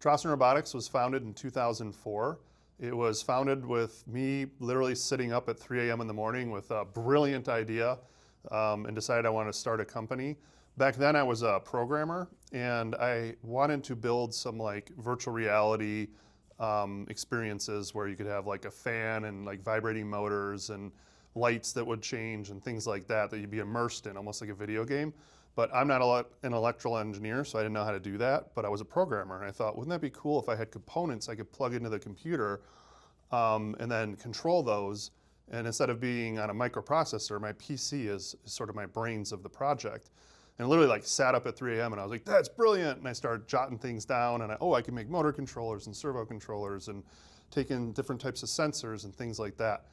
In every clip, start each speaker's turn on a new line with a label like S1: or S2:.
S1: Trossen Robotics was founded in 2004. It was founded with me literally sitting up at 3 a.m. in the morning with a brilliant idea and decided I wanted to start a company. Back then I was a programmer and I wanted to build some like virtual reality experiences where you could have like a fan and like vibrating motors and lights that would change and things like that you'd be immersed in, almost like a video game. But I'm not an electrical engineer, so I didn't know how to do that, but I was a programmer, and I thought, wouldn't that be cool if I had components I could plug into the computer and then control those, and instead of being on a microprocessor, my PC is sort of my brains of the project. And I literally like sat up at 3 a.m. and I was like, that's brilliant, and I started jotting things down, and I can make motor controllers and servo controllers and take in different types of sensors and things like that.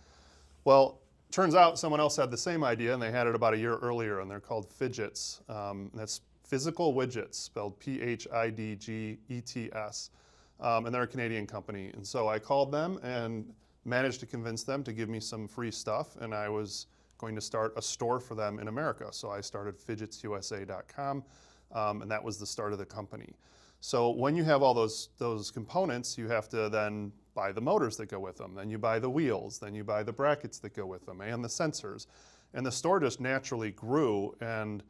S1: Well, turns out someone else had the same idea, and they had it about a year earlier, and they're called Fidgets. That's physical widgets, spelled P-H-I-D-G-E-T-S. And they're a Canadian company. And so I called them and managed to convince them to give me some free stuff, and I was going to start a store for them in America. So I started fidgetsusa.com, and that was the start of the company. So when you have all those components, you have to then buy the motors that go with them, then you buy the wheels, then you buy the brackets that go with them, and the sensors. And the store just naturally grew and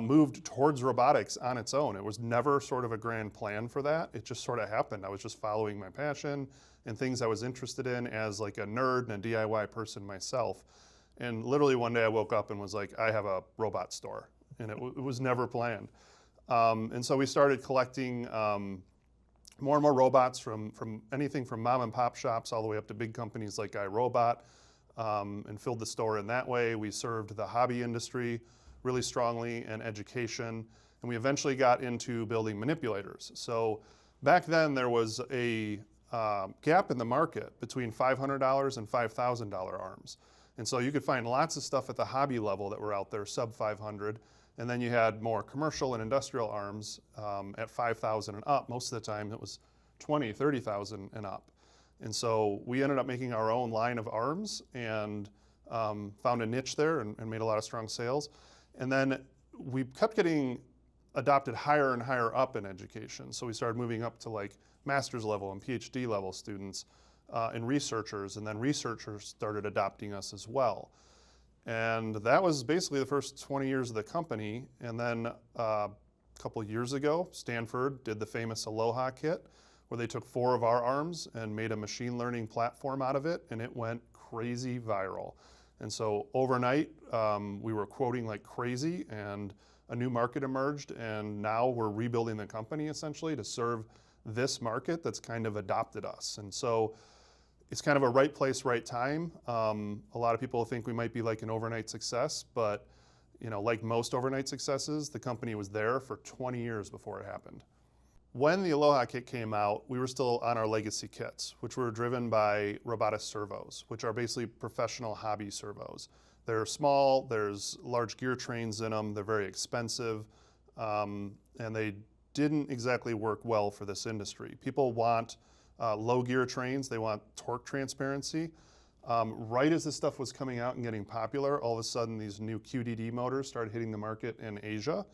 S1: moved towards robotics on its own. It was never sort of a grand plan for that. It just sort of happened. I was just following my passion and things I was interested in as like a nerd and a DIY person myself. And literally one day I woke up and was like, I have a robot store. And it was never planned. And so we started collecting more and more robots from anything from mom and pop shops all the way up to big companies like iRobot, and filled the store in that way. We served the hobby industry really strongly and education, and we eventually got into building manipulators. So back then there was a gap in the market between $500 and $5,000 arms. And so you could find lots of stuff at the hobby level that were out there, sub 500, and then you had more commercial and industrial arms at 5,000 and up. Most of the time it was 20, 30,000 and up. And so we ended up making our own line of arms and found a niche there and made a lot of strong sales. And then we kept getting adopted higher and higher up in education. So we started moving up to like master's level and PhD level students and researchers, and then researchers started adopting us as well. And that was basically the first 20 years of the company. And then a couple years ago, Stanford did the famous ALOHA kit, where they took 4 of our arms and made a machine learning platform out of it, and it went crazy viral. And so overnight, we were quoting like crazy, and a new market emerged, and now we're rebuilding the company essentially to serve this market that's kind of adopted us. And so it's kind of a right place, right time. A lot of people think we might be like an overnight success, but like most overnight successes, the company was there for 20 years before it happened. When the ALOHA kit came out, we were still on our legacy kits, which were driven by robotic servos, which are basically professional hobby servos. They're small, there's large gear trains in them, they're very expensive, and they didn't exactly work well for this industry. People want low gear trains, they want torque transparency. Right as this stuff was coming out and getting popular, all of a sudden these new QDD motors started hitting the market in Asia.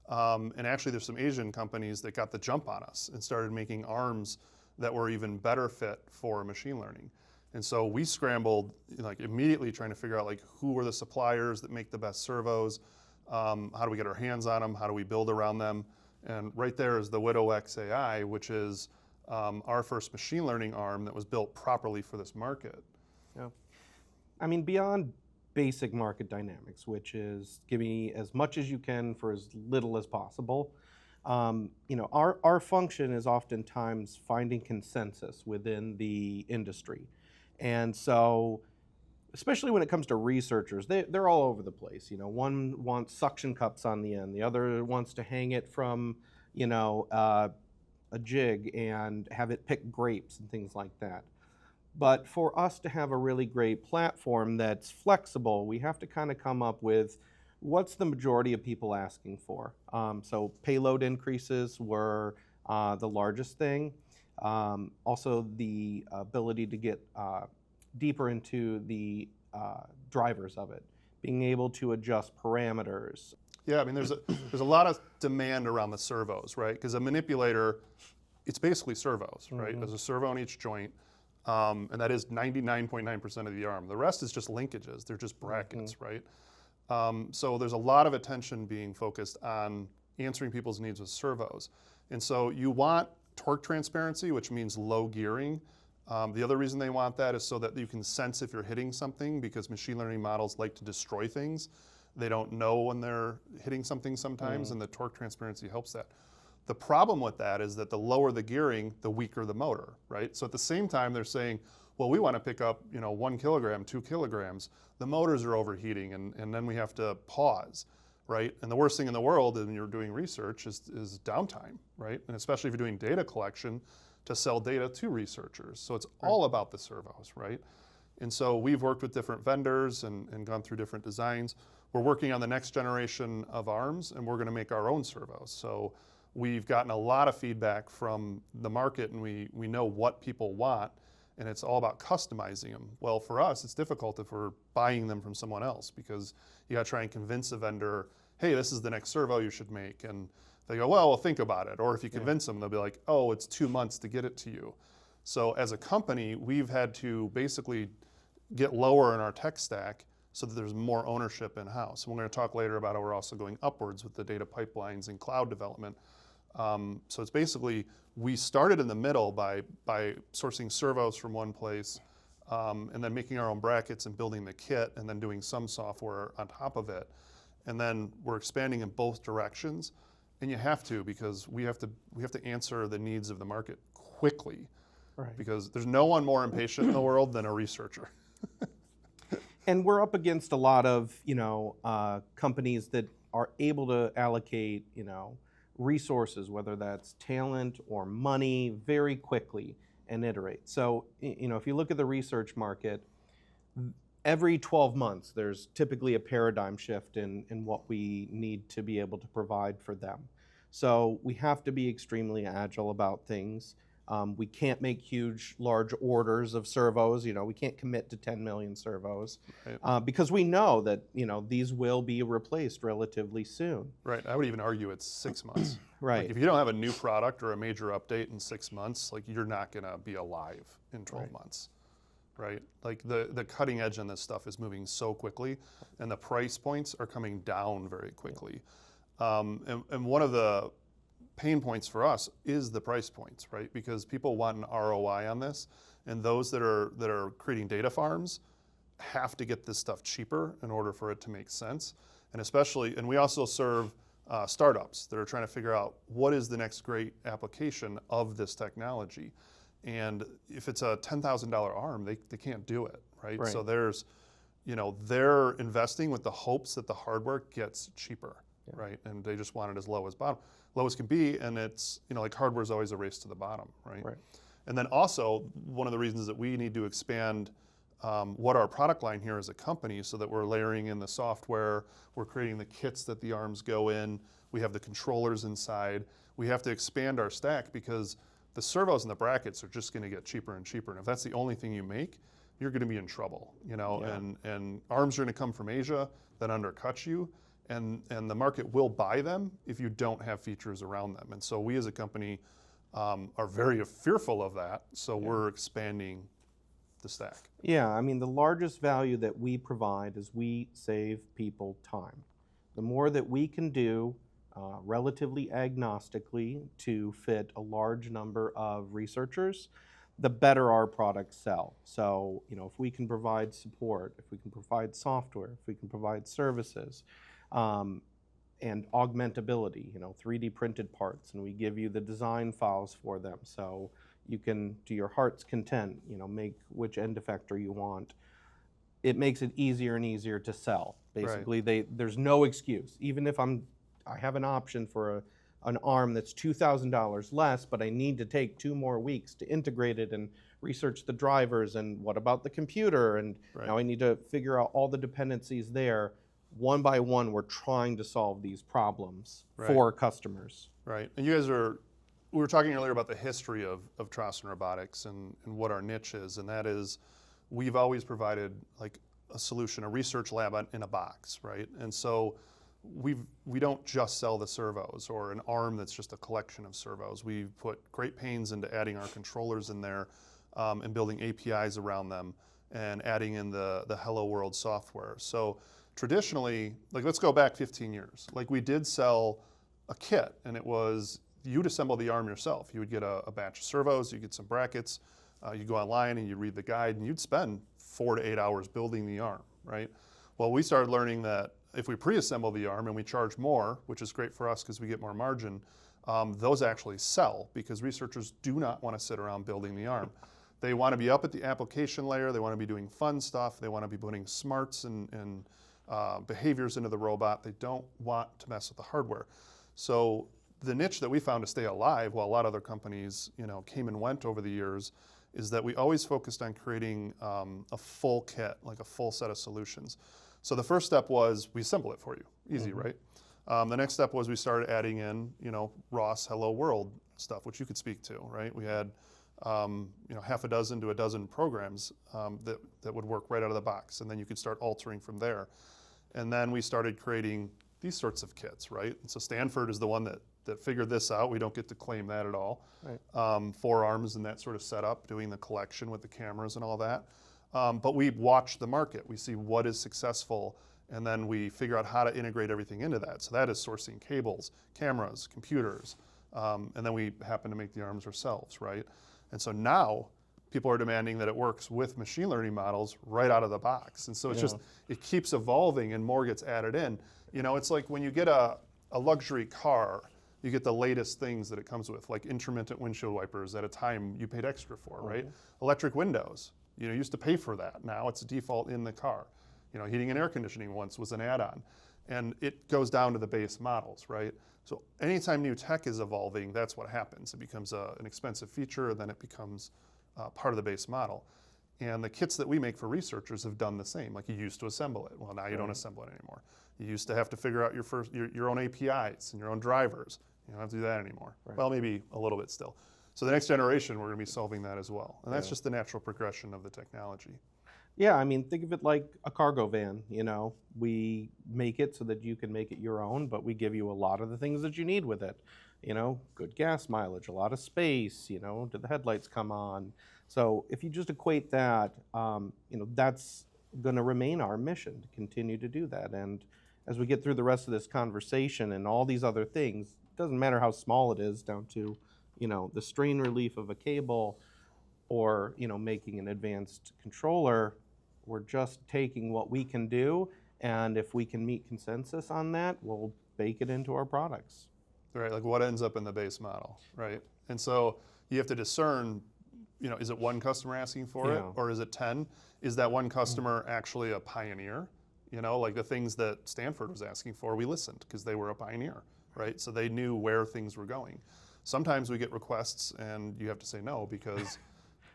S1: And actually there's some Asian companies that got the jump on us and started making arms that were even better fit for machine learning. And so we scrambled like immediately trying to figure out like who were the suppliers that make the best servos, how do we get our hands on them, how do we build around them. And right there is the Widow XAI, which is our first machine learning arm that was built properly for this market.
S2: Yeah. I mean, beyond basic market dynamics, which is give me as much as you can for as little as possible. Our function is oftentimes finding consensus within the industry. And so, especially when it comes to researchers, they're all over the place. One wants suction cups on the end, the other wants to hang it from, a jig and have it pick grapes and things like that. But for us to have a really great platform that's flexible, we have to kind of come up with what's the majority of people asking for. So payload increases were the largest thing. Also the ability to get deeper into the drivers of it, being able to adjust parameters.
S1: Yeah, I mean there's a lot of demand around the servos, right? Because a manipulator it's basically servos, right? There's a servo in each joint, and that is 99.9% of the arm. The rest is just linkages. They're just brackets, right? So there's a lot of attention being focused on answering people's needs with servos. And so you want torque transparency, which means low gearing. The other reason they want that is so that you can sense if you're hitting something, because machine learning models like to destroy things. They don't know when they're hitting something sometimes, and the torque transparency helps that. The problem with that is that the lower the gearing, the weaker the motor, right? So at the same time, they're saying, well, we want to pick up 1 kilogram, 2 kilograms. The motors are overheating, and then we have to pause, right? And the worst thing in the world when you're doing research is downtime, right? And especially if you're doing data collection to sell data to researchers. So it's all about the servos, right? And so we've worked with different vendors and gone through different designs. We're working on the next generation of arms, and we're going to make our own servos. So we've gotten a lot of feedback from the market, and we know what people want, and it's all about customizing them. Well, for us, it's difficult if we're buying them from someone else, because you got to try and convince a vendor, hey, this is the next servo you should make. And they go, well, think about it. Or if you convince them, they'll be like, oh, it's 2 months to get it to you. So as a company, we've had to basically get lower in our tech stack so that there's more ownership in-house. And we're going to talk later about how we're also going upwards with the data pipelines and cloud development. So it's basically, we started in the middle by sourcing servos from one place, and then making our own brackets and building the kit, and then doing some software on top of it. And then we're expanding in both directions. And you have to, because we have to answer the needs of the market quickly.
S2: Right.
S1: Because there's no one more impatient in the world than a researcher.
S2: And we're up against a lot of companies that are able to allocate resources, whether that's talent or money, very quickly and iterate. So if you look at the research market, every 12 months there's typically a paradigm shift in what we need to be able to provide for them. So we have to be extremely agile about things. We can't make large orders of servos. We can't commit to 10 million servos, right, because we know that these will be replaced relatively soon.
S1: Right. I would even argue it's 6 months.
S2: Right.
S1: Like if you don't have a new product or a major update in 6 months, like you're not going to be alive in 12 months. Right. Like the cutting edge on this stuff is moving so quickly, and the price points are coming down very quickly. And one of the pain points for us is the price points, right? Because people want an ROI on this, and those that are creating data farms have to get this stuff cheaper in order for it to make sense. And we also serve startups that are trying to figure out what is the next great application of this technology. And if it's a $10,000 arm, they can't do it, right? So they're investing with the hopes that the hardware gets cheaper, right? And they just want it as low as can be, and it's, like hardware is always a race to the bottom, right? And then also, one of the reasons that we need to expand what our product line here as a company, so that we're layering in the software, we're creating the kits that the arms go in, we have the controllers inside, we have to expand our stack, because the servos and the brackets are just going to get cheaper and cheaper. And if that's the only thing you make, you're going to be in trouble, and arms are going to come from Asia that undercut you. And the market will buy them if you don't have features around them. And so we as a company are very fearful of that, so we're expanding the stack.
S2: Yeah, I mean, the largest value that we provide is we save people time. The more that we can do relatively agnostically to fit a large number of researchers, the better our products sell. So, if we can provide support, if we can provide software, if we can provide services, and augmentability, 3D printed parts, and we give you the design files for them, so you can, to your heart's content, make which end effector you want. It makes it easier and easier to sell. Basically, there's no excuse. Even if I have an option for an arm that's $2,000 less, but I need to take 2 more weeks to integrate it and research the drivers, and what about the computer, and now I need to figure out all the dependencies there. One by one, we're trying to solve these problems for customers.
S1: Right, and we were talking earlier about the history of Trossen Robotics and what our niche is, and that is, we've always provided like a solution, a research lab in a box, right? And so we don't just sell the servos or an arm that's just a collection of servos. We put great pains into adding our controllers in there and building APIs around them and adding in the Hello World software. So traditionally, like let's go back 15 years. Like we did sell a kit, and it was you'd assemble the arm yourself. You would get a batch of servos, you get some brackets, you go online and you read the guide, and you'd spend 4 to 8 hours building the arm, right? Well, we started learning that if we pre-assemble the arm and we charge more, which is great for us because we get more margin, those actually sell because researchers do not want to sit around building the arm. They want to be up at the application layer, they want to be doing fun stuff, they want to be putting smarts and behaviors into the robot. They don't want to mess with the hardware. So the niche that we found to stay alive while a lot of other companies came and went over the years is that we always focused on creating a full kit, like a full set of solutions. So the first step was we assemble it for you, easy, right? The next step was we started adding in, ROS Hello World stuff, which you could speak to, right? We had, half a dozen to a dozen programs that would work right out of the box, and then you could start altering from there. And then we started creating these sorts of kits, right? And so Stanford is the one that figured this out. We don't get to claim that at all. Right. 4 arms and that sort of setup, doing the collection with the cameras and all that. But we watch the market. We see what is successful, and then we figure out how to integrate everything into that. So that is sourcing cables, cameras, computers, and then we happen to make the arms ourselves, right? And so now people are demanding that it works with machine learning models right out of the box. And so it's just, it keeps evolving and more gets added in. It's like when you get a luxury car, you get the latest things that it comes with, like intermittent windshield wipers at a time you paid extra for, right? Electric windows, you used to pay for that. Now it's a default in the car. Heating and air conditioning once was an add-on. And it goes down to the base models, right? So anytime new tech is evolving, that's what happens. It becomes an expensive feature, and then it becomes part of the base model. And the kits that we make for researchers have done the same. Like you used to assemble it. Well, now you don't assemble it anymore. You used to have to figure out your own APIs and your own drivers. You don't have to do that anymore. Right. Well, maybe a little bit still. So the next generation, we're going to be solving that as well. And that's just the natural progression of the technology.
S2: Yeah, I mean, think of it like a cargo van, We make it so that you can make it your own, but we give you a lot of the things that you need with it. Good gas mileage, a lot of space, do the headlights come on? So if you just equate that, that's going to remain our mission to continue to do that. And as we get through the rest of this conversation and all these other things, it doesn't matter how small it is, down to, the strain relief of a cable or, making an advanced controller. We're just taking what we can do, and if we can meet consensus on that, we'll bake it into our products.
S1: Right, like what ends up in the base model, right? And so you have to discern, is it one customer asking for it, or is it 10? Is that one customer actually a pioneer? Like the things that Stanford was asking for, we listened because they were a pioneer, right? So they knew where things were going. Sometimes we get requests and you have to say no because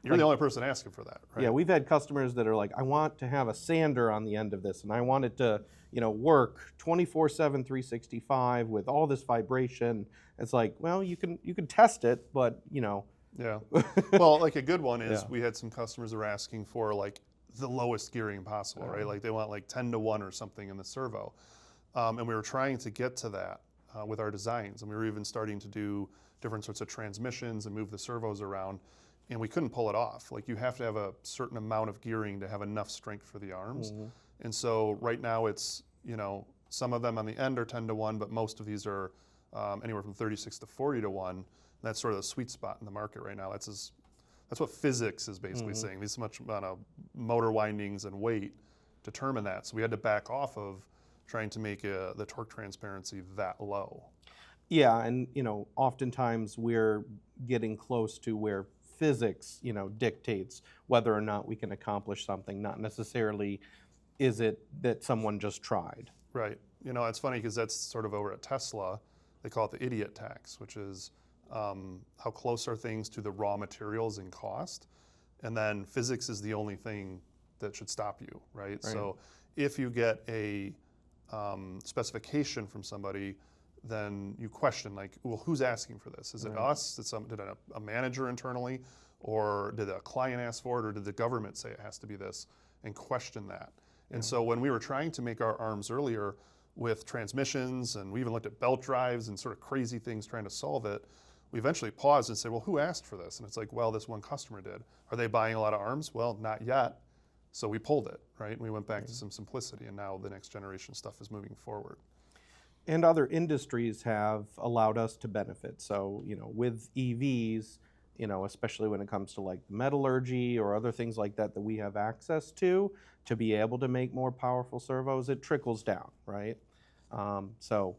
S1: you're the only person asking for that, right?
S2: Yeah, we've had customers that are like, I want to have a sander on the end of this, and I want it to, work 24/7, 365 with all this vibration. It's like, well, you can test it, but
S1: Yeah. Well, like a good one is we had some customers that were asking for like the lowest gearing possible, right? Like they want like 10 to 1 or something in the servo. And we were trying to get to that with our designs, and we were even starting to do different sorts of transmissions and move the servos around. And we couldn't pull it off. Like you have to have a certain amount of gearing to have enough strength for the arms. And so right now it's, some of them on the end are 10 to 1, but most of these are anywhere from 36 to 40 to 1. And that's sort of the sweet spot in the market right now. That's what physics is basically saying. This much amount of motor windings and weight determine that. So we had to back off of trying to make the torque transparency that low.
S2: Yeah, and oftentimes we're getting close to where physics, dictates whether or not we can accomplish something, not necessarily is it that someone just tried.
S1: Right. It's funny because that's sort of over at Tesla. They call it the idiot tax, which is how close are things to the raw materials in cost. And then physics is the only thing that should stop you, right? So if you get a specification from somebody, then you question like, well, who's asking for this? Is it us? Did a manager internally, or did a client ask for it, or did the government say it has to be this? And question that. And so when we were trying to make our arms earlier, with transmissions, and we even looked at belt drives and sort of crazy things trying to solve it. We eventually paused and said, well, who asked for this? And it's like, well, this one customer did. Are they buying a lot of arms? Well, not yet. So we pulled it, right? And we went back to some simplicity, and now the next generation stuff is moving forward.
S2: And other industries have allowed us to benefit. So, with EVs, especially when it comes to like metallurgy or other things like that we have access to be able to make more powerful servos, it trickles down, right? So,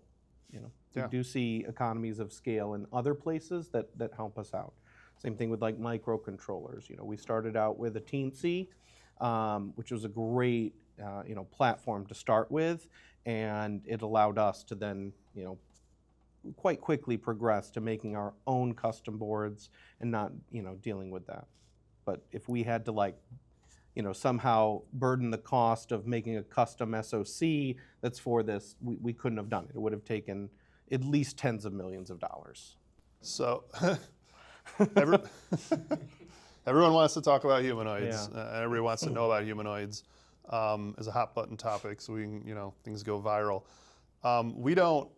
S2: we do see economies of scale in other places that help us out. Same thing with like microcontrollers. We started out with a Teensy, which was a great platform to start with, and it allowed us to then quite quickly progress to making our own custom boards and not dealing with that. But if we had to somehow burden the cost of making a custom SoC that's for this, we couldn't have done it. It would have taken at least tens of millions of dollars.
S1: So everyone wants to talk about humanoids.
S2: Yeah.
S1: Everybody wants to know about humanoids as a hot button topic, so we can, things go viral. We don't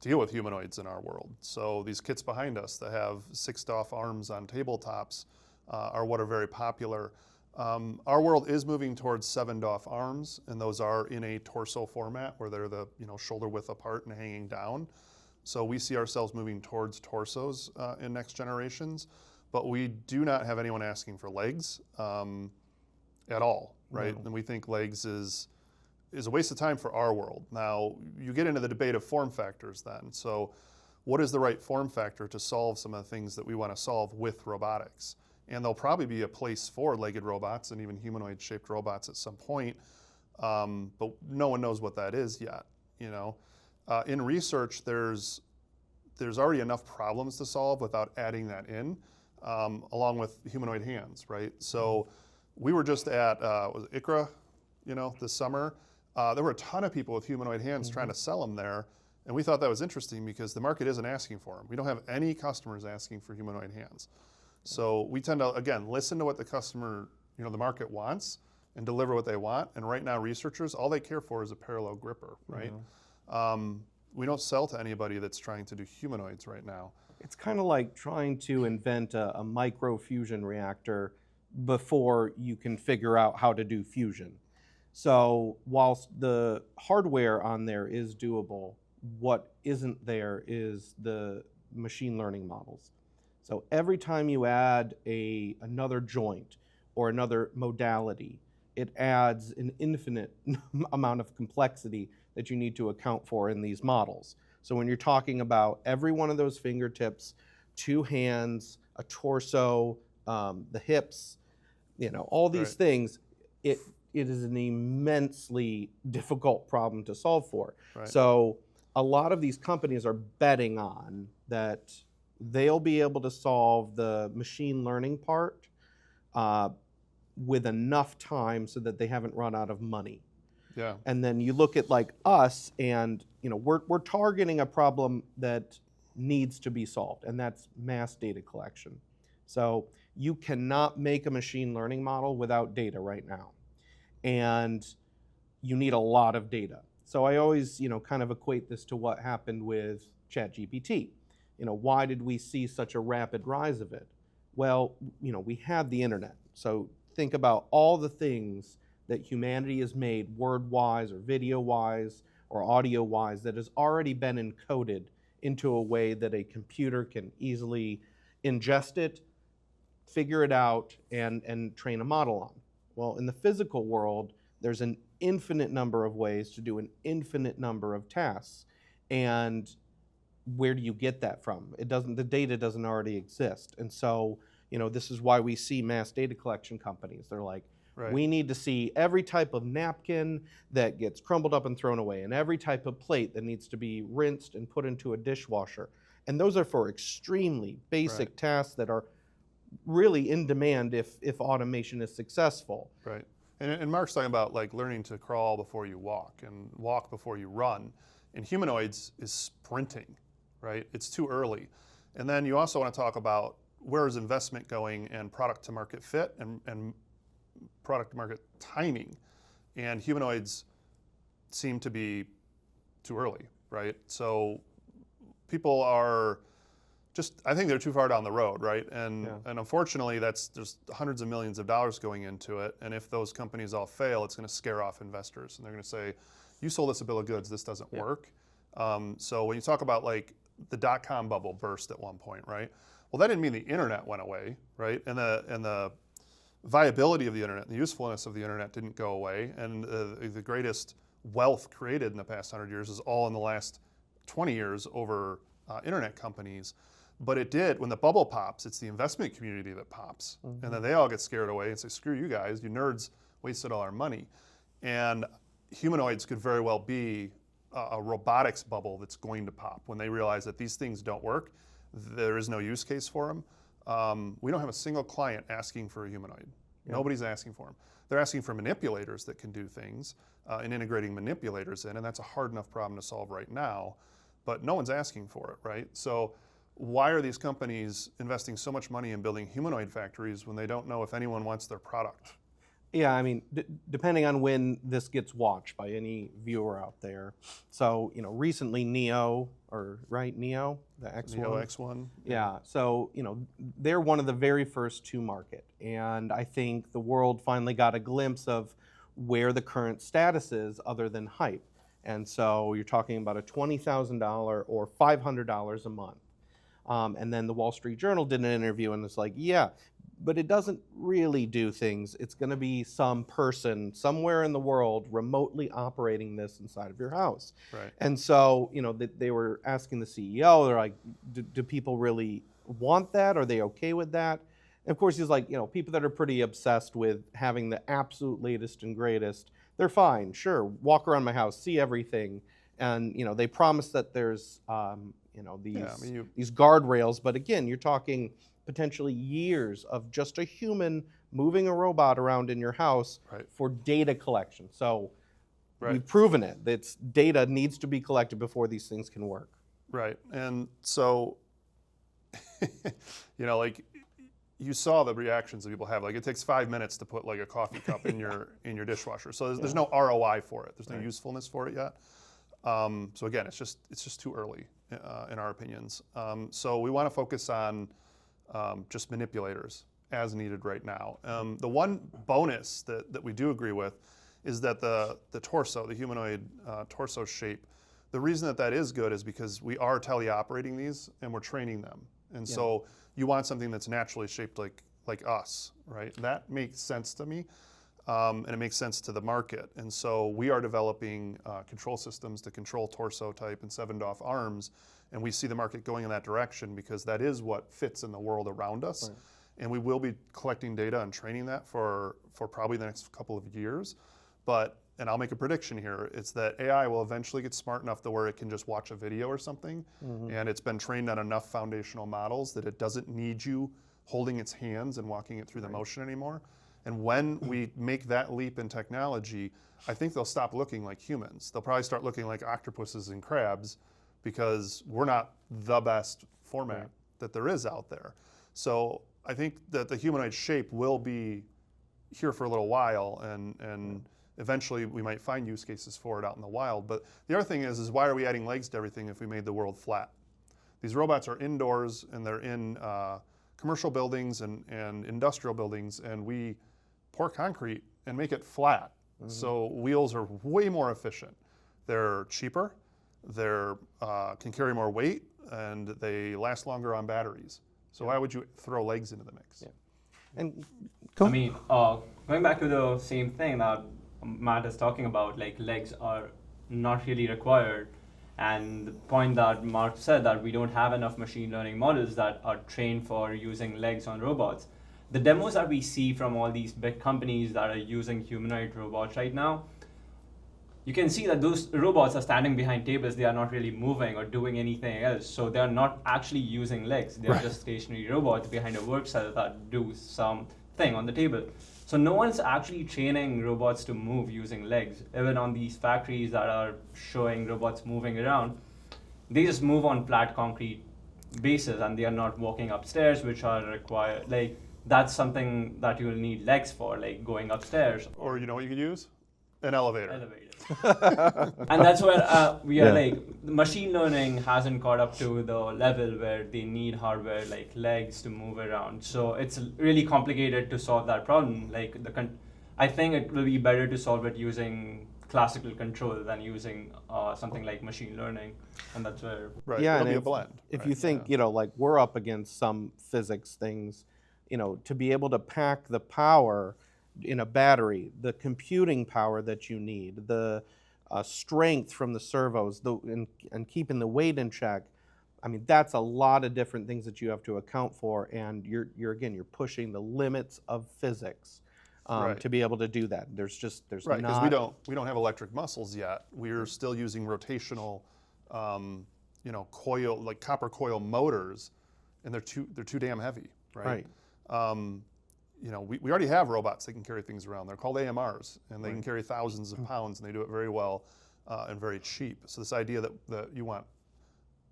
S1: deal with humanoids in our world. So these kits behind us that have 6-DoF arms on tabletops are what are very popular. Our world is moving towards 7-DoF arms, and those are in a torso format where they're the shoulder width apart and hanging down. So we see ourselves moving towards torsos in next generations, but we do not have anyone asking for legs at all, right?
S2: No.
S1: And we think legs is a waste of time for our world. Now, you get into the debate of form factors then. So what is the right form factor to solve some of the things that we want to solve with robotics? And there'll probably be a place for legged robots and even humanoid-shaped robots at some point, but no one knows what that is yet. In research, there's already enough problems to solve without adding that in, along with humanoid hands, right? So we were just at was it ICRA, this summer. There were a ton of people with humanoid hands trying to sell them there, and we thought that was interesting because the market isn't asking for them. We don't have any customers asking for humanoid hands. So we tend to, again, listen to what the customer, the market wants and deliver what they want. And right now, researchers, all they care for is a parallel gripper, right? We don't sell to anybody that's trying to do humanoids right now.
S2: It's kind of like trying to invent a micro fusion reactor before you can figure out how to do fusion. So whilst the hardware on there is doable, what isn't there is the machine learning models. So every time you add another joint or another modality, it adds an infinite amount of complexity that you need to account for in these models. So when you're talking about every one of those fingertips, 2 hands, a torso, the hips, all these things, it is an immensely difficult problem to solve for.
S1: Right.
S2: So a lot of these companies are betting on that they'll be able to solve the machine learning part with enough time so that they haven't run out of money.
S1: Yeah.
S2: And then you look at like us, and we're targeting a problem that needs to be solved, and that's mass data collection. So you cannot make a machine learning model without data right now, and you need a lot of data. So I always kind of equate this to what happened with ChatGPT. Why did we see such a rapid rise of it? Well, we had the internet. So think about all the things that humanity has made word-wise or video-wise or audio-wise that has already been encoded into a way that a computer can easily ingest it, figure it out, and train a model on. Well, in the physical world, there's an infinite number of ways to do an infinite number of tasks. And where do you get that from? The data doesn't already exist. And so, this is why we see mass data collection companies. They're like,
S1: Right.
S2: We need to see every type of napkin that gets crumbled up and thrown away, and every type of plate that needs to be rinsed and put into a dishwasher. And those are for extremely basic tasks that are really in demand if automation is successful.
S1: Right. And Mark's talking about like learning to crawl before you walk and walk before you run. And humanoids is sprinting, right? It's too early. And then you also want to talk about where is investment going and product to market fit and product to market timing. And humanoids seem to be too early, right? So people are just, I think they're too far down the road, right? And unfortunately, there's hundreds of millions of dollars going into it. And if those companies all fail, it's going to scare off investors. And they're going to say, you sold us a bill of goods, this doesn't work. So when you talk about like the dot-com bubble burst at one point, right? Well, that didn't mean the internet went away, right? And the viability of the internet, the usefulness of the internet didn't go away. And the greatest wealth created in the past 100 years is all in the last 20 years over internet companies. But it did, when the bubble pops, it's the investment community that pops. And then they all get scared away and say, screw you guys, you nerds wasted all our money. And humanoids could very well be a robotics bubble that's going to pop when they realize that these things don't work. There is no use case for them. We don't have a single client asking for a humanoid. Nobody's asking for them. They're asking for manipulators that can do things and integrating manipulators in, and that's a hard enough problem to solve right now, but no one's asking for it, right? So why are these companies investing so much money in building humanoid factories when they don't know if anyone wants their product?
S2: Yeah, I mean, depending on when this gets watched by any viewer out there. So, recently Neo, the X1.
S1: Neo X1.
S2: Yeah, so, they're one of the very first to market. And I think the world finally got a glimpse of where the current status is other than hype. And so you're talking about a $20,000 or $500 a month. And then the Wall Street Journal did an interview and it's like, yeah, but it doesn't really do things. It's going to be some person somewhere in the world remotely operating this inside of your house.
S1: Right.
S2: And so, they were asking the CEO, they're like, do people really want that? Are they okay with that? And of course, he's like, people that are pretty obsessed with having the absolute latest and greatest, they're fine. Sure, walk around my house, see everything. And, they promise that there's, these guardrails. But again, you're talking potentially years of just a human moving a robot around in your house for data collection. So we've proven it. That data needs to be collected before these things can work.
S1: Right. And so, like you saw the reactions that people have. Like it takes 5 minutes to put like a coffee cup in your dishwasher. So there's no ROI for it. There's no usefulness for it yet. So again, it's just too early in our opinions. So we want to focus on just manipulators as needed right now. The one bonus that we do agree with is that the torso, the humanoid torso shape, the reason that is good is because we are teleoperating these and we're training them. And so you want something that's naturally shaped like us, right? That makes sense to me. And it makes sense to the market. And so we are developing control systems to control torso type and 7-DoF arms. And we see the market going in that direction because that is what fits in the world around us. Right. And we will be collecting data and training that for probably the next couple of years. And I'll make a prediction here, it's that AI will eventually get smart enough to where it can just watch a video or something. And it's been trained on enough foundational models that it doesn't need you holding its hands and walking it through the motion anymore. And when we make that leap in technology, I think they'll stop looking like humans. They'll probably start looking like octopuses and crabs because we're not the best format that there is out there. So I think that the humanoid shape will be here for a little while, and eventually we might find use cases for it out in the wild. But the other thing is why are we adding legs to everything if we made the world flat? These robots are indoors and they're in commercial buildings and industrial buildings, and we pour concrete and make it flat. So wheels are way more efficient. They're cheaper, they're can carry more weight, and they last longer on batteries. So why would you throw legs into the mix?
S2: And
S3: going back to the same thing that Matt is talking about, like legs are not really required. And the point that Mark said, that we don't have enough machine learning models that are trained for using legs on robots. The demos that we see from all these big companies that are using humanoid robots right now, you can see that those robots are standing behind tables. They are not really moving or doing anything else. So they're not actually using legs. They're just stationary robots behind a work cell that do something on the table. So no one's actually training robots to move using legs. Even on these factories that are showing robots moving around, they just move on flat concrete bases and they are not walking upstairs, which are required. Like that's something that you'll need legs for, like going upstairs.
S1: Or you know what you could use? An elevator.
S3: And that's where we are
S2: Yeah.
S3: like, machine learning hasn't caught up to the level where they need hardware like legs to move around. So it's really complicated to solve that problem. Like I think it will be better to solve it using classical control than using something like machine learning, and that's where.
S1: Right.
S2: Yeah,
S1: It'll
S2: and
S1: be a blend.
S2: If
S1: right?
S2: you think,
S1: Yeah.
S2: like we're up against some physics things, to be able to pack the power in a battery, the computing power that you need, the strength from the servos, and keeping the weight in check. I mean, that's a lot of different things that you have to account for, and you're pushing the limits of physics
S1: Right.
S2: to be able to do that. There's
S1: Right, because
S2: not.
S1: we don't have electric muscles yet. We're still using rotational, coil, like copper coil motors, and they're too damn heavy, right?
S2: Right.
S1: We already have robots that can carry things around. They're called AMRs, and they can carry thousands of pounds, and they do it very well and very cheap. So this idea that you want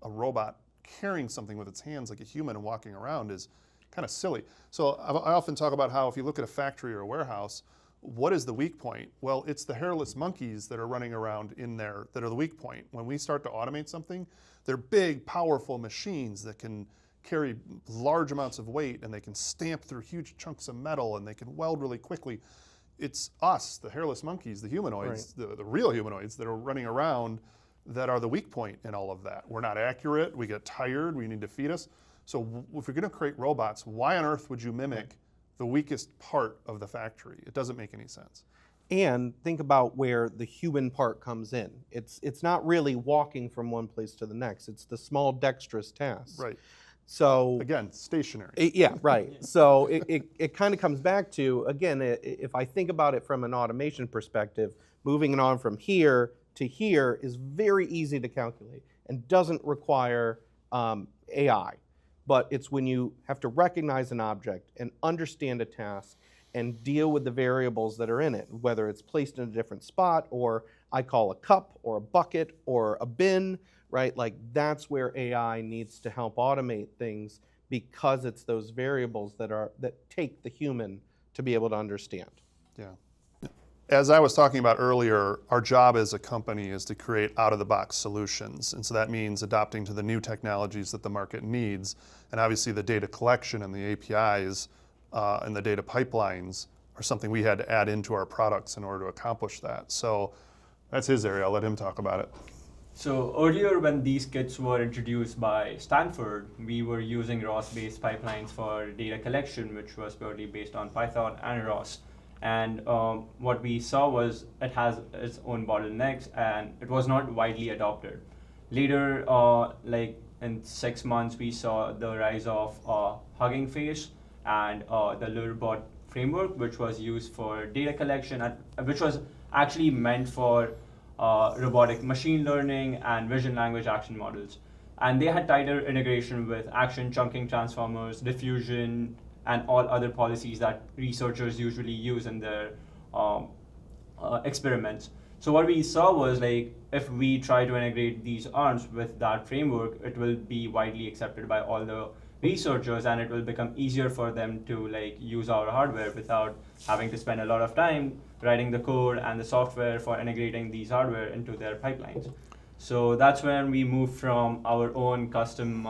S1: a robot carrying something with its hands like a human and walking around is kind of silly. So I often talk about how if you look at a factory or a warehouse, what is the weak point? Well, it's the hairless monkeys that are running around in there that are the weak point. When we start to automate something, they're big, powerful machines that can carry large amounts of weight, and they can stamp through huge chunks of metal, and they can weld really quickly. It's us, the hairless monkeys, the humanoids, the real humanoids that are running around that are the weak point in all of that. We're not accurate, we get tired, we need to feed us. So if you're going to create robots, why on earth would you mimic the weakest part of the factory? It doesn't make any sense.
S2: And think about where the human part comes in. It's not really walking from one place to the next. It's the small dexterous tasks.
S1: Right.
S2: So
S1: Again, stationary.
S2: yeah, right. So it kind of comes back to, again, if I think about it from an automation perspective, moving it on from here to here is very easy to calculate and doesn't require AI. But it's when you have to recognize an object and understand a task and deal with the variables that are in it, whether it's placed in a different spot, or I call a cup or a bucket or a bin, right? Like that's where AI needs to help automate things, because it's those variables that take the human to be able to understand.
S1: Yeah. As I was talking about earlier, our job as a company is to create out-of-the-box solutions. And so that means adopting to the new technologies that the market needs. And obviously the data collection and the APIs and the data pipelines are something we had to add into our products in order to accomplish that. So that's his area. I'll let him talk about it.
S3: So earlier, when these kits were introduced by Stanford, we were using ROS-based pipelines for data collection, which was purely based on Python and ROS. And what we saw was it has its own bottlenecks, and it was not widely adopted. Later, like in 6 months, we saw the rise of Hugging Face and the LureBot framework, which was used for data collection, which was actually meant for robotic machine learning and vision language action models. And they had tighter integration with action chunking transformers, diffusion, and all other policies that researchers usually use in their experiments. So what we saw was, like, if we try to integrate these arms with that framework, it will be widely accepted by all the researchers, and it will become easier for them to use our hardware without having to spend a lot of time writing the code and the software for integrating these hardware into their pipelines. So that's when we moved from our own custom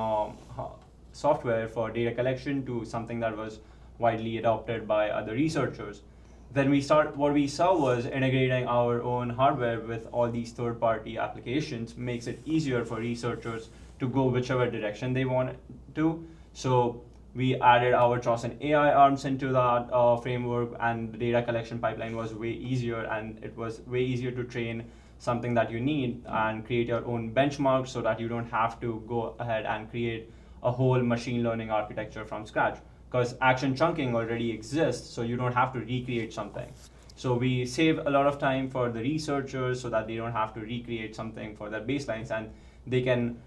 S3: software for data collection to something that was widely adopted by other researchers. Then what we saw was integrating our own hardware with all these third-party applications makes it easier for researchers to go whichever direction they want to. So we added our Trossen AI arms into that framework, and the data collection pipeline was way easier, and it was way easier to train something that you need and create your own benchmarks so that you don't have to go ahead and create a whole machine learning architecture from scratch, because action chunking already exists, so you don't have to recreate something. So we save a lot of time for the researchers so that they don't have to recreate something for their baselines, and they can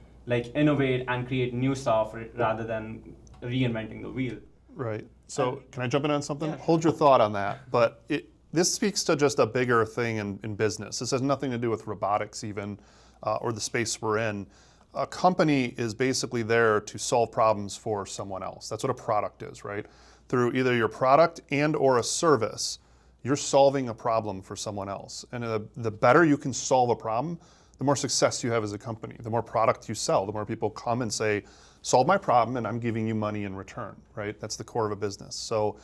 S3: innovate and create new stuff rather than reinventing the wheel.
S1: Right. So can I jump in on something?
S3: Yeah.
S1: Hold your thought on that. But this speaks to just a bigger thing in business. This has nothing to do with robotics even, or the space we're in. A company is basically there to solve problems for someone else. That's what a product is, right? Through either your product and or a service, you're solving a problem for someone else. And the better you can solve a problem, the more success you have as a company, the more product you sell, the more people come and say, solve my problem and I'm giving you money in return, right? That's the core of a business. So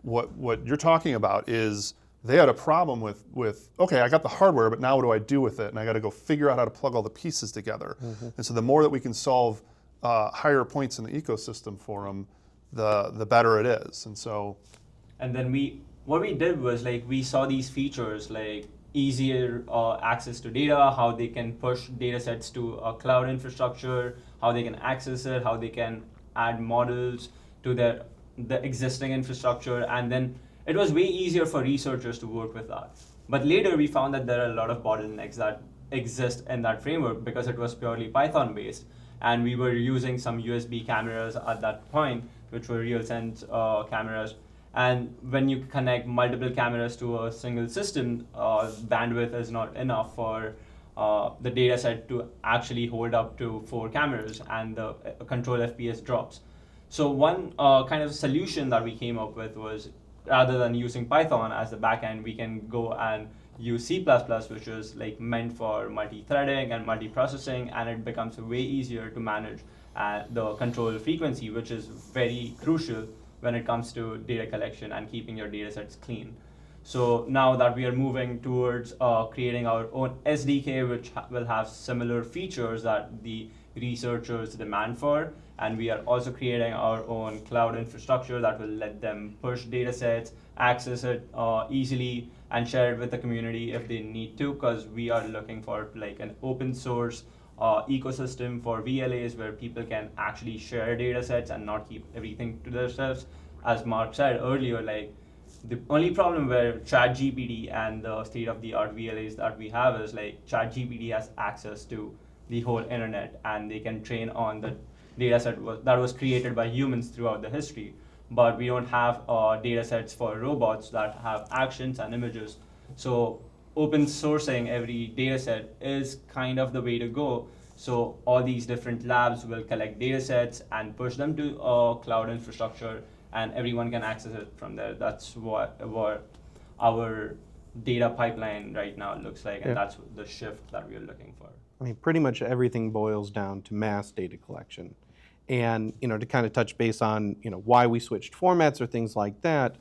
S1: what you're talking about is they had a problem with okay, I got the hardware, but now what do I do with it? And I got to go figure out how to plug all the pieces together. And so the more that we can solve higher points in the ecosystem for them, the better it is. And so,
S3: and then what we did was like we saw these features like easier access to data, how they can push data sets to a cloud infrastructure, how they can access it, how they can add models to the existing infrastructure, and then it was way easier for researchers to work with that. But later we found that there are a lot of bottlenecks that exist in that framework because it was purely Python based, and we were using some USB cameras at that point, which were RealSense cameras. And when you connect multiple cameras to a single system, bandwidth is not enough for the data set to actually hold up to 4 cameras, and the control FPS drops. So one kind of solution that we came up with was, rather than using Python as the backend, we can go and use C++, which is like meant for multi-threading and multi-processing, and it becomes way easier to manage the control frequency, which is very crucial when it comes to data collection and keeping your data sets clean. So now that we are moving towards creating our own SDK, which will have similar features that the researchers demand for, and we are also creating our own cloud infrastructure that will let them push data sets, access it easily, and share it with the community if they need to, because we are looking for like an open source ecosystem for VLAs where people can actually share data sets and not keep everything to themselves. As Mark said earlier, like the only problem where ChatGPT and the state-of-the-art VLAs that we have is like ChatGPT has access to the whole internet, and they can train on the data set that was created by humans throughout the history. But we don't have data sets for robots that have actions and images. So open sourcing every data set is kind of the way to go. So all these different labs will collect data sets and push them to cloud infrastructure, and everyone can access it from there. That's what our data pipeline right now looks like, and that's the shift that we are looking for.
S2: I mean, pretty much everything boils down to mass data collection. And, to kind of touch base on, why we switched formats or things like that,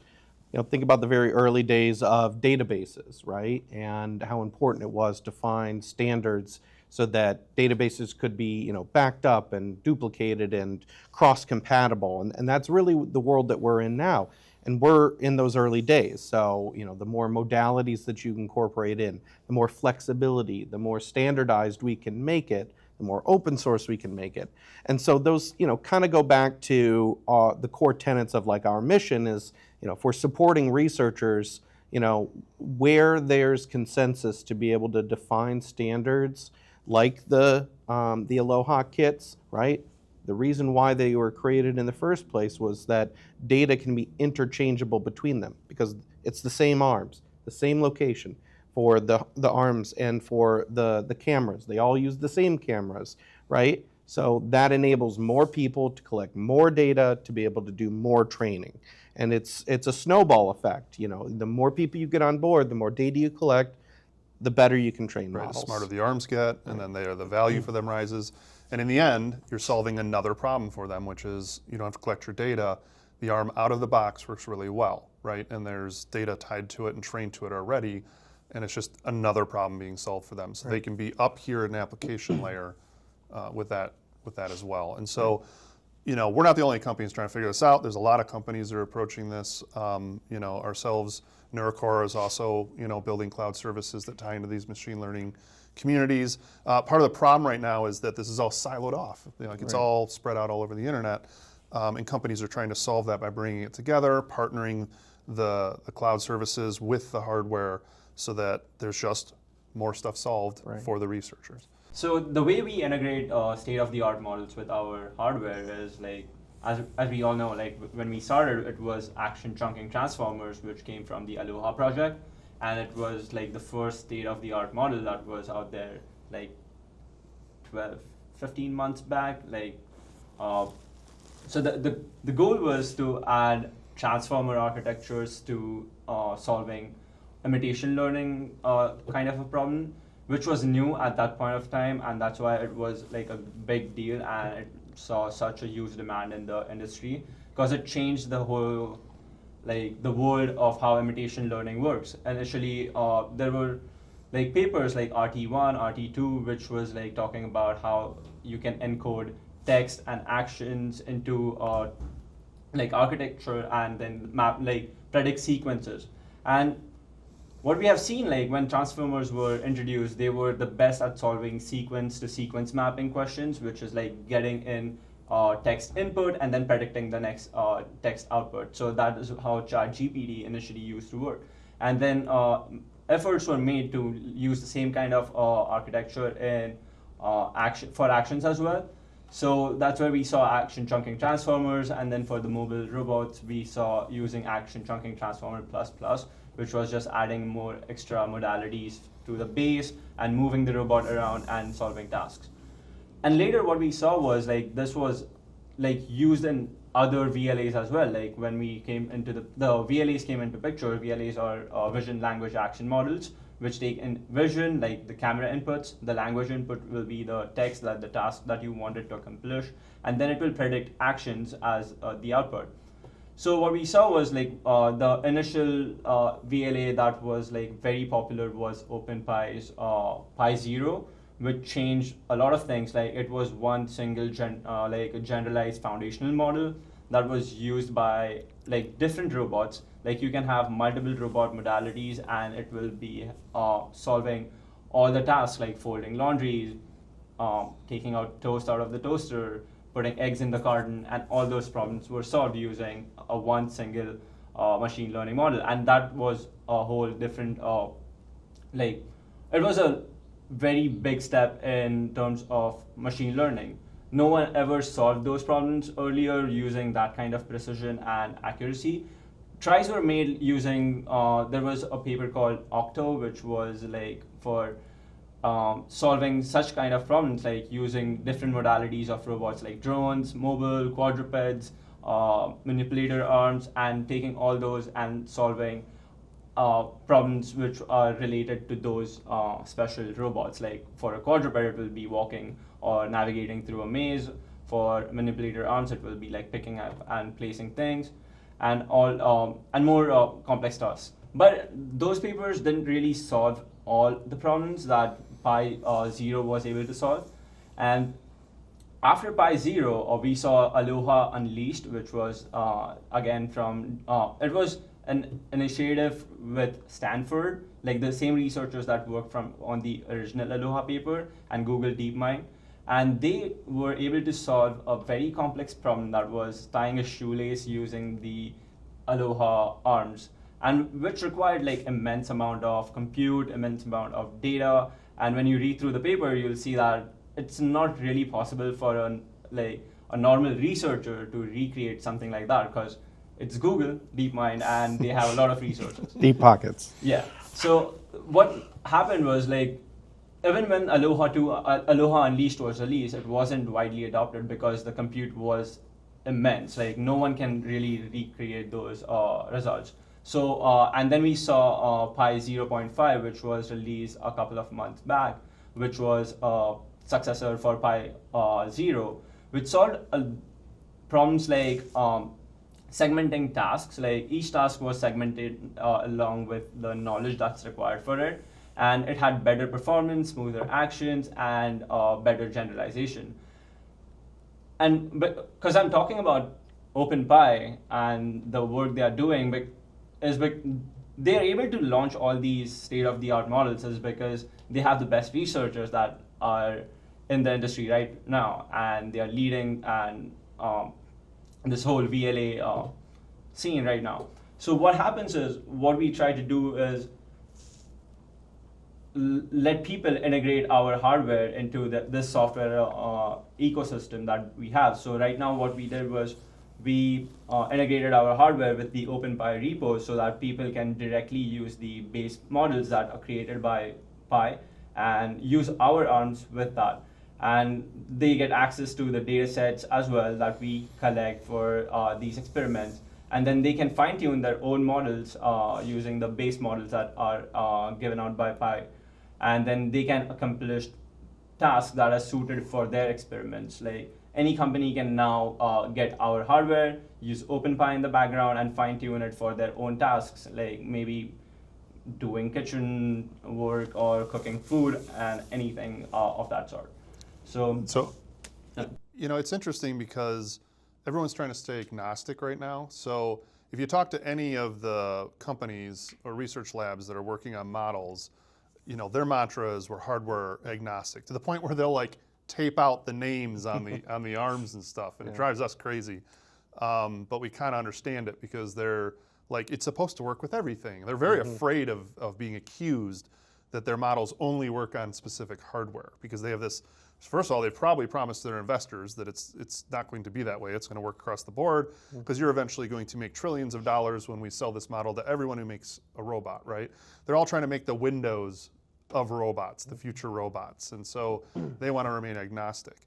S2: think about the very early days of databases, right? And how important it was to find standards so that databases could be, backed up and duplicated and cross-compatible. And that's really the world that we're in now. And we're in those early days. So, the more modalities that you incorporate in, the more flexibility, the more standardized we can make it, the more open source we can make it. And so those, kind of go back to the core tenets of like our mission is, for supporting researchers, where there's consensus to be able to define standards like the ALOHA kits, right? The reason why they were created in the first place was that data can be interchangeable between them because it's the same arms, the same location for the arms and for the cameras. They all use the same cameras, right? So that enables more people to collect more data to be able to do more training. And it's a snowball effect. The more people you get on board, the more data you collect, the better you can train models.
S1: The smarter the arms get, and then the value for them rises. And in the end, you're solving another problem for them, which is you don't have to collect your data. The arm out of the box works really well, right? And there's data tied to it and trained to it already, and it's just another problem being solved for them. So they can be up here in an application layer with that as well. And so, we're not the only companies trying to figure this out. There's a lot of companies that are approaching this. Ourselves, Neurocor is also, building cloud services that tie into these machine learning communities. Part of the problem right now is that this is all siloed off. It's all spread out all over the internet, and companies are trying to solve that by bringing it together, partnering the cloud services with the hardware so that there's just more stuff solved for the researchers.
S3: So the way we integrate state-of-the-art models with our hardware is like, as we all know, like when we started, it was action chunking transformers, which came from the ALOHA project. And it was like the first state-of-the-art model that was out there like 12, 15 months back. So the goal was to add transformer architectures to solving imitation learning kind of a problem, which was new at that point of time, and that's why it was like a big deal and it saw such a huge demand in the industry because it changed the whole like the world of how imitation learning works. Initially, there were like papers like RT1, RT2, which was like talking about how you can encode text and actions into like architecture and then map like predict sequences. And what we have seen, like when transformers were introduced, they were the best at solving sequence to sequence mapping questions, which is like getting in text input and then predicting the next text output. So that is how ChatGPT initially used to work. And then efforts were made to use the same kind of architecture in actions as well. So that's where we saw action chunking transformers, and then for the mobile robots, we saw using action chunking transformer plus, which was just adding more extra modalities to the base and moving the robot around and solving tasks. And later what we saw was like this was like used in other VLAs as well. Like when we came into the VLAs came into picture. VLAs are vision language action models, which take in vision, like the camera inputs. The language input will be the text, that the task that you wanted to accomplish, and then it will predict actions as the output. So what we saw was like the initial VLA that was like very popular was OpenPy's Pi0, which changed a lot of things. Like it was one single like a generalized foundational model that was used by like different robots. Like you can have multiple robot modalities and it will be solving all the tasks like folding laundry, taking out toast out of the toaster, putting eggs in the carton, and all those problems were solved using a one single machine learning model. And that was a whole different, like it was a very big step in terms of machine learning. No one ever solved those problems earlier using that kind of precision and accuracy. Tries were made using, there was a paper called Octo, which was like for solving such kind of problems, like using different modalities of robots like drones, mobile, quadrupeds, manipulator arms, and taking all those and solving problems which are related to those special robots. Like for a quadruped, it will be walking or navigating through a maze. For manipulator arms, it will be like picking up and placing things, and all and more complex tasks. But those papers didn't really solve all the problems that Pi0 was able to solve. And after Pi0, we saw ALOHA Unleashed, which was again from it was an initiative with Stanford, like the same researchers that worked on the original ALOHA paper and Google DeepMind. And they were able to solve a very complex problem that was tying a shoelace using the ALOHA arms, and which required like immense amount of compute, immense amount of data. And when you read through the paper, you'll see that it's not really possible for a normal researcher to recreate something like that, because it's Google DeepMind and they have a lot of resources.
S2: Deep pockets.
S3: Yeah. So what happened was like, even when ALOHA Unleashed was released, it wasn't widely adopted because the compute was immense. Like no one can really recreate those results. So and then we saw Pi 0.5, which was released a couple of months back, which was a successor for Pi 0, which solved problems like segmenting tasks. Like each task was segmented along with the knowledge that's required for it. And it had better performance, smoother actions, and better generalization. And because I'm talking about OpenPy and the work they are doing, they are able to launch all these state-of-the-art models is because they have the best researchers that are in the industry right now, and they are leading and this whole VLA scene right now. So what happens is, what we try to do is let people integrate our hardware into this software ecosystem that we have. So right now what we did was we integrated our hardware with the OpenPy repos so that people can directly use the base models that are created by Pi and use our arms with that. And they get access to the data sets as well that we collect for these experiments. and then they can fine tune their own models using the base models that are given out by Pi, and then they can accomplish tasks that are suited for their experiments. Like any company can now get our hardware, use OpenPy in the background, and fine tune it for their own tasks, like maybe doing kitchen work or cooking food and anything of that sort. So,
S1: It's interesting because everyone's trying to stay agnostic right now. So if you talk to any of the companies or research labs that are working on models, their mantra is we're hardware agnostic, to the point where they'll like tape out the names on the arms and stuff, and it drives us crazy. But we kind of understand it because they're like, it's supposed to work with everything. They're very afraid of being accused that their models only work on specific hardware, because they have this. First of all, they've probably promised their investors that it's not going to be that way. It's going to work across the board, because you're eventually going to make trillions of dollars when we sell this model to everyone who makes a robot, right? They're all trying to make the Windows of robots, the future robots. And so they want to remain agnostic.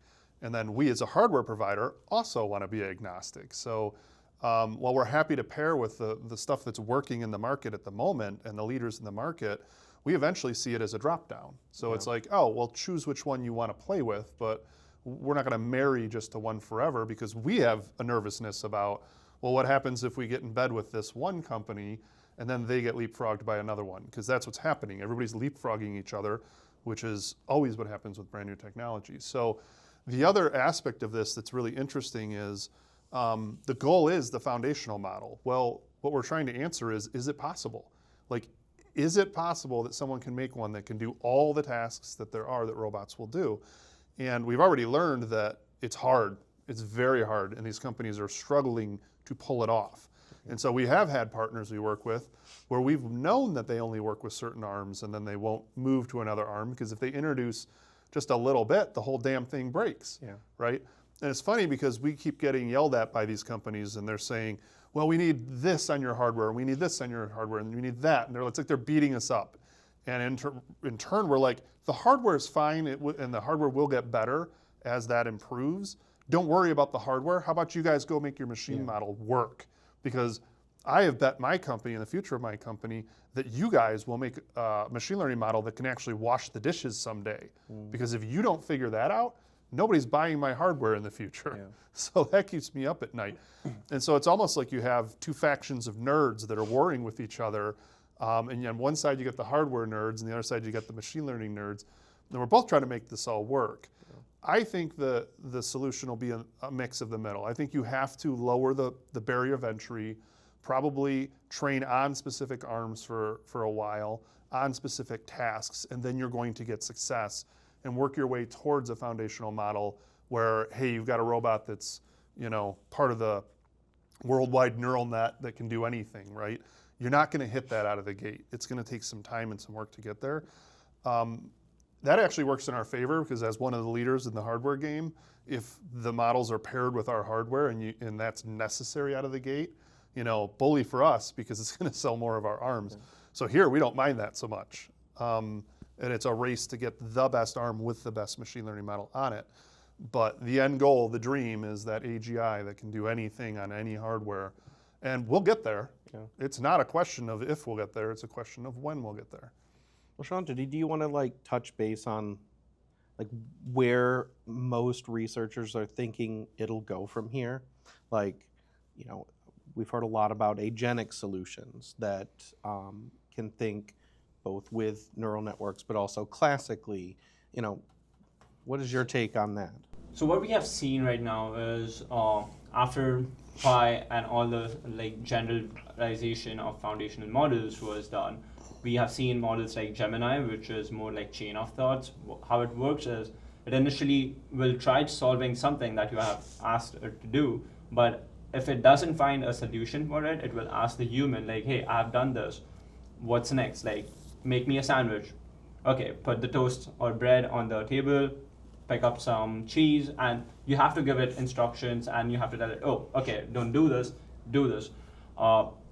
S1: And then we as a hardware provider also want to be agnostic. So while we're happy to pair with the stuff that's working in the market at the moment and the leaders in the market, we eventually see it as a drop down. So it's like, oh, well, choose which one you want to play with, but we're not going to marry just to one forever, because we have a nervousness about, well, what happens if we get in bed with this one company and then they get leapfrogged by another one? Because that's what's happening. Everybody's leapfrogging each other, which is always what happens with brand new technology. So the other aspect of this that's really interesting is the goal is the foundational model. Well, what we're trying to answer is it possible? Like, is it possible that someone can make one that can do all the tasks that there are that robots will do? And we've already learned that it's hard. It's very hard, and these companies are struggling to pull it off. And so we have had partners we work with where we've known that they only work with certain arms, and then they won't move to another arm, because if they introduce just a little bit, the whole damn thing breaks, right? And it's funny because we keep getting yelled at by these companies, and they're saying, well, we need this on your hardware, and we need this on your hardware, and we need that. And it's like they're beating us up. And in turn, we're like, the hardware is fine, and the hardware will get better as that improves. Don't worry about the hardware. How about you guys go make your machine model work? Because I have bet my company and the future of my company that you guys will make a machine learning model that can actually wash the dishes someday. Because if you don't figure that out, nobody's buying my hardware in the future. So that keeps me up at night. And so it's almost like you have two factions of nerds that are warring with each other. And on one side you get the hardware nerds, and the other side you get the machine learning nerds. And we're both trying to make this all work. I think the solution will be a mix of the middle. I think you have to lower the barrier of entry, probably train on specific arms for a while, on specific tasks, and then you're going to get success and work your way towards a foundational model where, hey, you've got a robot that's, part of the worldwide neural net that can do anything, right? You're not going to hit that out of the gate. It's going to take some time and some work to get there. That actually works in our favor, because as one of the leaders in the hardware game, if the models are paired with our hardware and that's necessary out of the gate, bully for us, because it's going to sell more of our arms. So here we don't mind that so much. And it's a race to get the best arm with the best machine learning model on it. But the end goal, the dream, is that AGI that can do anything on any hardware. And we'll get there. It's not a question of if we'll get there, it's a question of when we'll get there.
S2: Well, Shanta, do you want to touch base on where most researchers are thinking it'll go from here? We've heard a lot about agenic solutions that can think both with neural networks, but also classically. What is your take on that?
S3: So what we have seen right now is after Pi and all the generalization of foundational models was done, we have seen models like Gemini, which is more like chain of thoughts. How it works is it initially will try solving something that you have asked it to do, but if it doesn't find a solution for it, it will ask the human, hey, I've done this. What's next? Make me a sandwich. Okay, put the toast or bread on the table, pick up some cheese, and you have to give it instructions, and you have to tell it, oh, okay, don't do this, do this.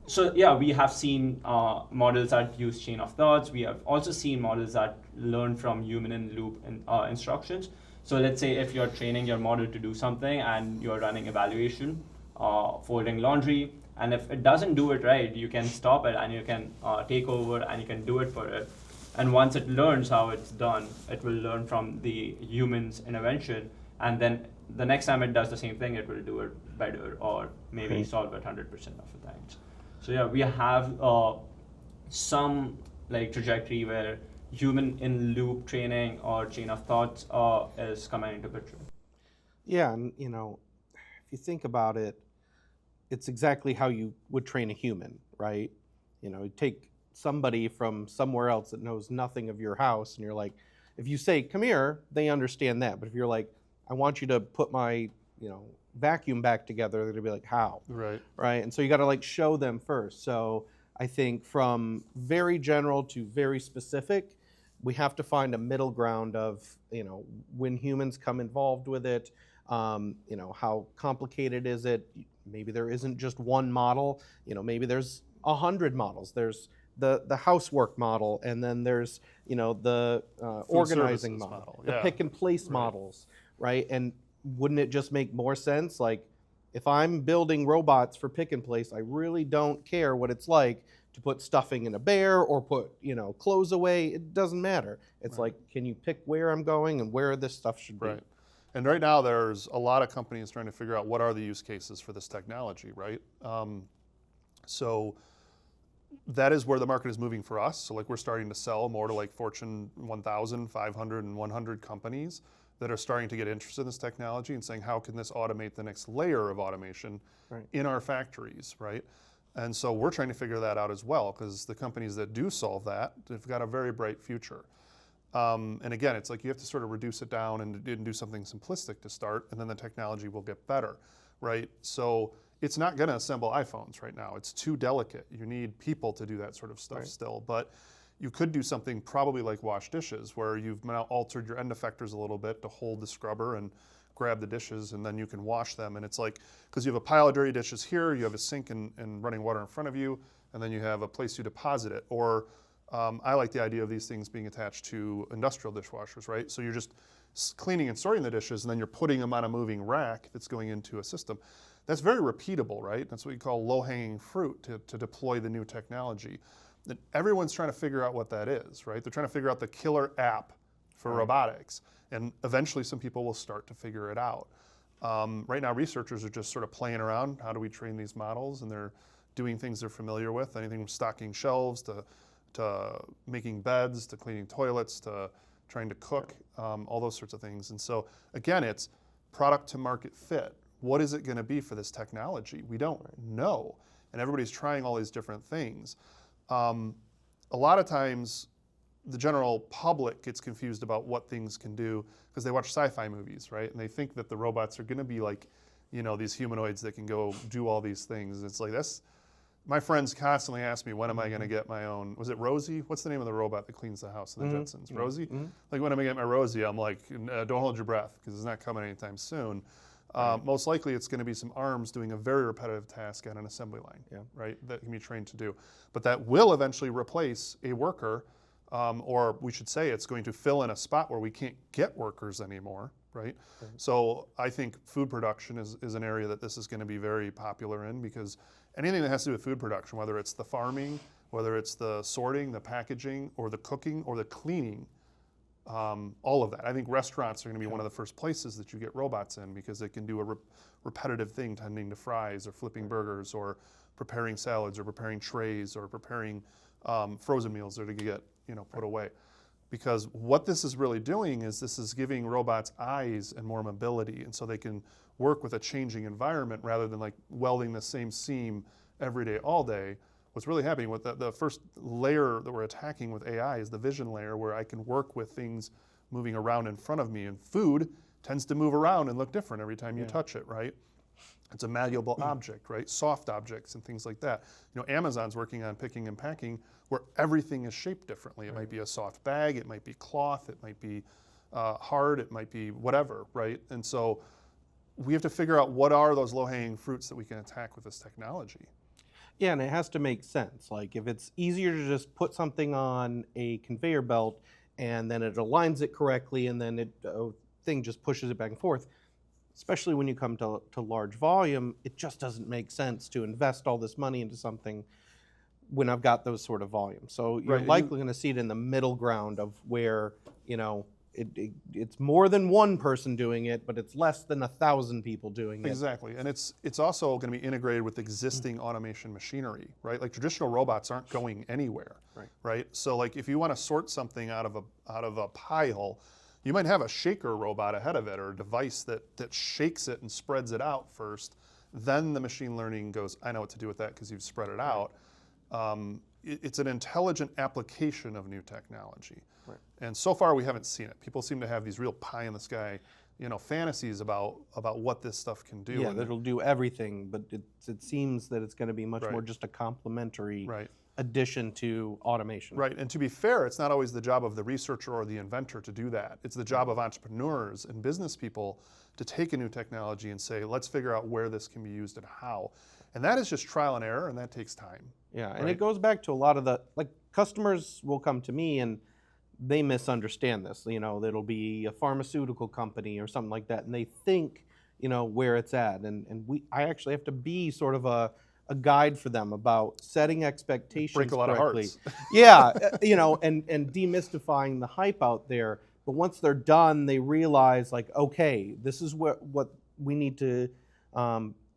S3: So yeah, we have seen models that use chain of thoughts. We have also seen models that learn from human-in-loop instructions. So let's say if you're training your model to do something and you're running evaluation, folding laundry, And if it doesn't do it right, you can stop it and you can take over and you can do it for it. And once it learns how it's done, it will learn from the human's intervention. And then the next time it does the same thing, it will do it better or maybe solve it 100% of the times. So yeah, we have some like trajectory where human in loop training or chain of thoughts is coming into picture.
S2: Yeah, and you know, if you think about it, it's exactly how you would train a human, right? You know, you take somebody from somewhere else that knows nothing of your house, and you're like, if you say, come here, they understand that. But if you're like, I want you to put my, you know, vacuum back together, they're gonna be like, how?
S1: Right.
S2: Right? And so you gotta like show them first. So I think from very general to very specific, we have to find a middle ground of, you know, when humans come involved with it, you know, how complicated is it? Maybe there isn't just one model, you know, maybe there's 100 models. There's the housework model, and then there's, you know, the organizing model, the pick and place models, right? And wouldn't it just make more sense? Like, if I'm building robots for pick and place, I really don't care what it's like to put stuffing in a bear or put, you know, clothes away. It doesn't matter. It's like, can you pick where I'm going and where this stuff should be?
S1: Right. And right now there's a lot of companies trying to figure out what are the use cases for this technology, right? So that is where the market is moving for us. So like we're starting to sell more to like Fortune 1,000, 500, and 100 companies that are starting to get interested in this technology and saying, how can this automate the next layer of automation in our factories, right? And so we're trying to figure that out as well, because the companies that do solve that have got a very bright future. And again, it's like you have to sort of reduce it down and do something simplistic to start, and then the technology will get better, right? So it's not going to assemble iPhones right now. It's too delicate. You need people to do that sort of stuff still. But you could do something probably like wash dishes, where you've now altered your end effectors a little bit to hold the scrubber and grab the dishes, and then you can wash them. And it's like, because you have a pile of dirty dishes here, you have a sink and running water in front of you, and then you have a place you deposit it. Or I like the idea of these things being attached to industrial dishwashers, right? So you're just cleaning and sorting the dishes, and then you're putting them on a moving rack that's going into a system. That's very repeatable, right? That's what you call low-hanging fruit to deploy the new technology. And everyone's trying to figure out what that is, right? They're trying to figure out the killer app for robotics. And eventually some people will start to figure it out. Right now, researchers are just sort of playing around. How do we train these models? And they're doing things they're familiar with, anything from stocking shelves to making beds, to cleaning toilets, to trying to cook, all those sorts of things. And so again, it's product to market fit. What is it going to be for this technology? We don't know. And everybody's trying all these different things. A lot of times, the general public gets confused about what things can do because they watch sci-fi movies, right? And they think that the robots are going to be like, you know, these humanoids that can go do all these things. It's like, that's, my friends constantly ask me, when am I going to get my own, was it Rosie? What's the name of the robot that cleans the house in the Jetsons? Rosie? Like, when am I going to get my Rosie? I'm like, don't hold your breath, because it's not coming anytime soon. Most likely it's going to be some arms doing a very repetitive task on an assembly line, right, that can be trained to do. But that will eventually replace a worker, or we should say it's going to fill in a spot where we can't get workers anymore, right? So I think food production is an area that this is going to be very popular in, because anything that has to do with food production, whether it's the farming, whether it's the sorting, the packaging, or the cooking, or the cleaning, all of that. I think restaurants are going to be one of the first places that you get robots in, because they can do a repetitive thing, tending to fries or flipping burgers or preparing salads or preparing trays or preparing frozen meals that are going to get, you know, put away. Because what this is really doing is this is giving robots eyes and more mobility, and so they can work with a changing environment rather than like welding the same seam every day, all day. What's really happening with the first layer that we're attacking with AI is the vision layer, where I can work with things moving around in front of me. And food tends to move around and look different every time you touch it, right? It's a malleable object, right? Soft objects and things like that. You know, Amazon's working on picking and packing where everything is shaped differently. It might be a soft bag, it might be cloth, it might be hard, it might be whatever, right? And so we have to figure out what are those low-hanging fruits that we can attack with this technology.
S2: Yeah, and it has to make sense. Like, if it's easier to just put something on a conveyor belt and then it aligns it correctly and then it thing just pushes it back and forth, especially when you come to large volume, it just doesn't make sense to invest all this money into something when I've got those sort of volumes. So you're
S1: Right, and
S2: likely going to see it in the middle ground of where, it's more than one person doing it, but it's less than 1,000 people doing it.
S1: Exactly, and it's also going to be integrated with existing automation machinery, right? Like traditional robots aren't going anywhere, right? So like if you want to sort something out of a pile, you might have a shaker robot ahead of it or a device that shakes it and spreads it out first. Then the machine learning goes, I know what to do with that because you've spread it out. It's an intelligent application of new technology.
S2: Right.
S1: And so far we haven't seen it. People seem to have these real pie in the sky, fantasies about what this stuff can do.
S2: Yeah, that it'll do everything, but it seems that it's going to be much more just a complementary addition to automation.
S1: Right, and to be fair, it's not always the job of the researcher or the inventor to do that. It's the job of entrepreneurs and business people to take a new technology and say, let's figure out where this can be used and how. And that is just trial and error, and that takes time.
S2: Yeah, and it goes back to a lot of customers will come to me and they misunderstand this. It'll be a pharmaceutical company or something like that, and they think, where it's at. And I actually have to be sort of a guide for them about setting expectations
S1: Break a lot
S2: correctly.
S1: of hearts.
S2: Yeah, and demystifying the hype out there. But once they're done, they realize okay, this is what we need to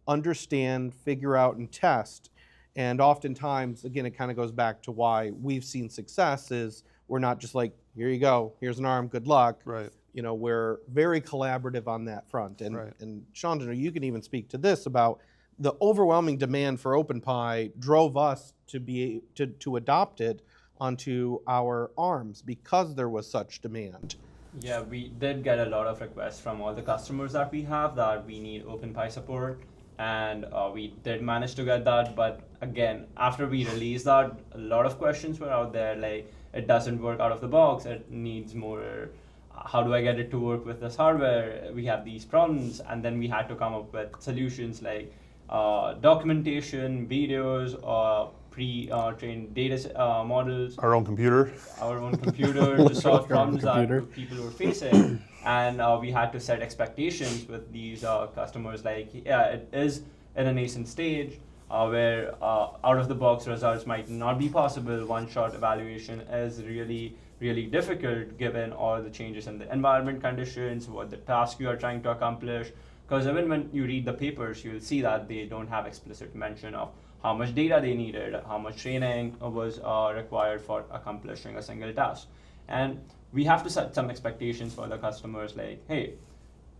S2: understand, figure out, and test. And oftentimes, again, it kind of goes back to why we've seen success is we're not just like, here you go, here's an arm, good luck.
S1: Right.
S2: We're very collaborative on that front. And Chandra, you can even speak to this about the overwhelming demand for OpenPi drove us to adopt it onto our arms because there was such demand.
S3: Yeah, we did get a lot of requests from all the customers that we have that we need OpenPi support, and we did manage to get that. But again, after we released that, a lot of questions were out there like, it doesn't work out of the box, it needs more, how do I get it to work with this hardware? We have these problems, and then we had to come up with solutions like documentation, videos, pre-trained data models.
S1: Our own computer.
S3: Our own computer to solve problems that people were facing. And we had to set expectations with these customers like, it is in a nascent stage where out-of-the-box results might not be possible. One-shot evaluation is really, really difficult given all the changes in the environment conditions, what the task you are trying to accomplish. Because even when you read the papers, you'll see that they don't have explicit mention of how much data they needed, how much training was required for accomplishing a single task. And we have to set some expectations for the customers like, hey,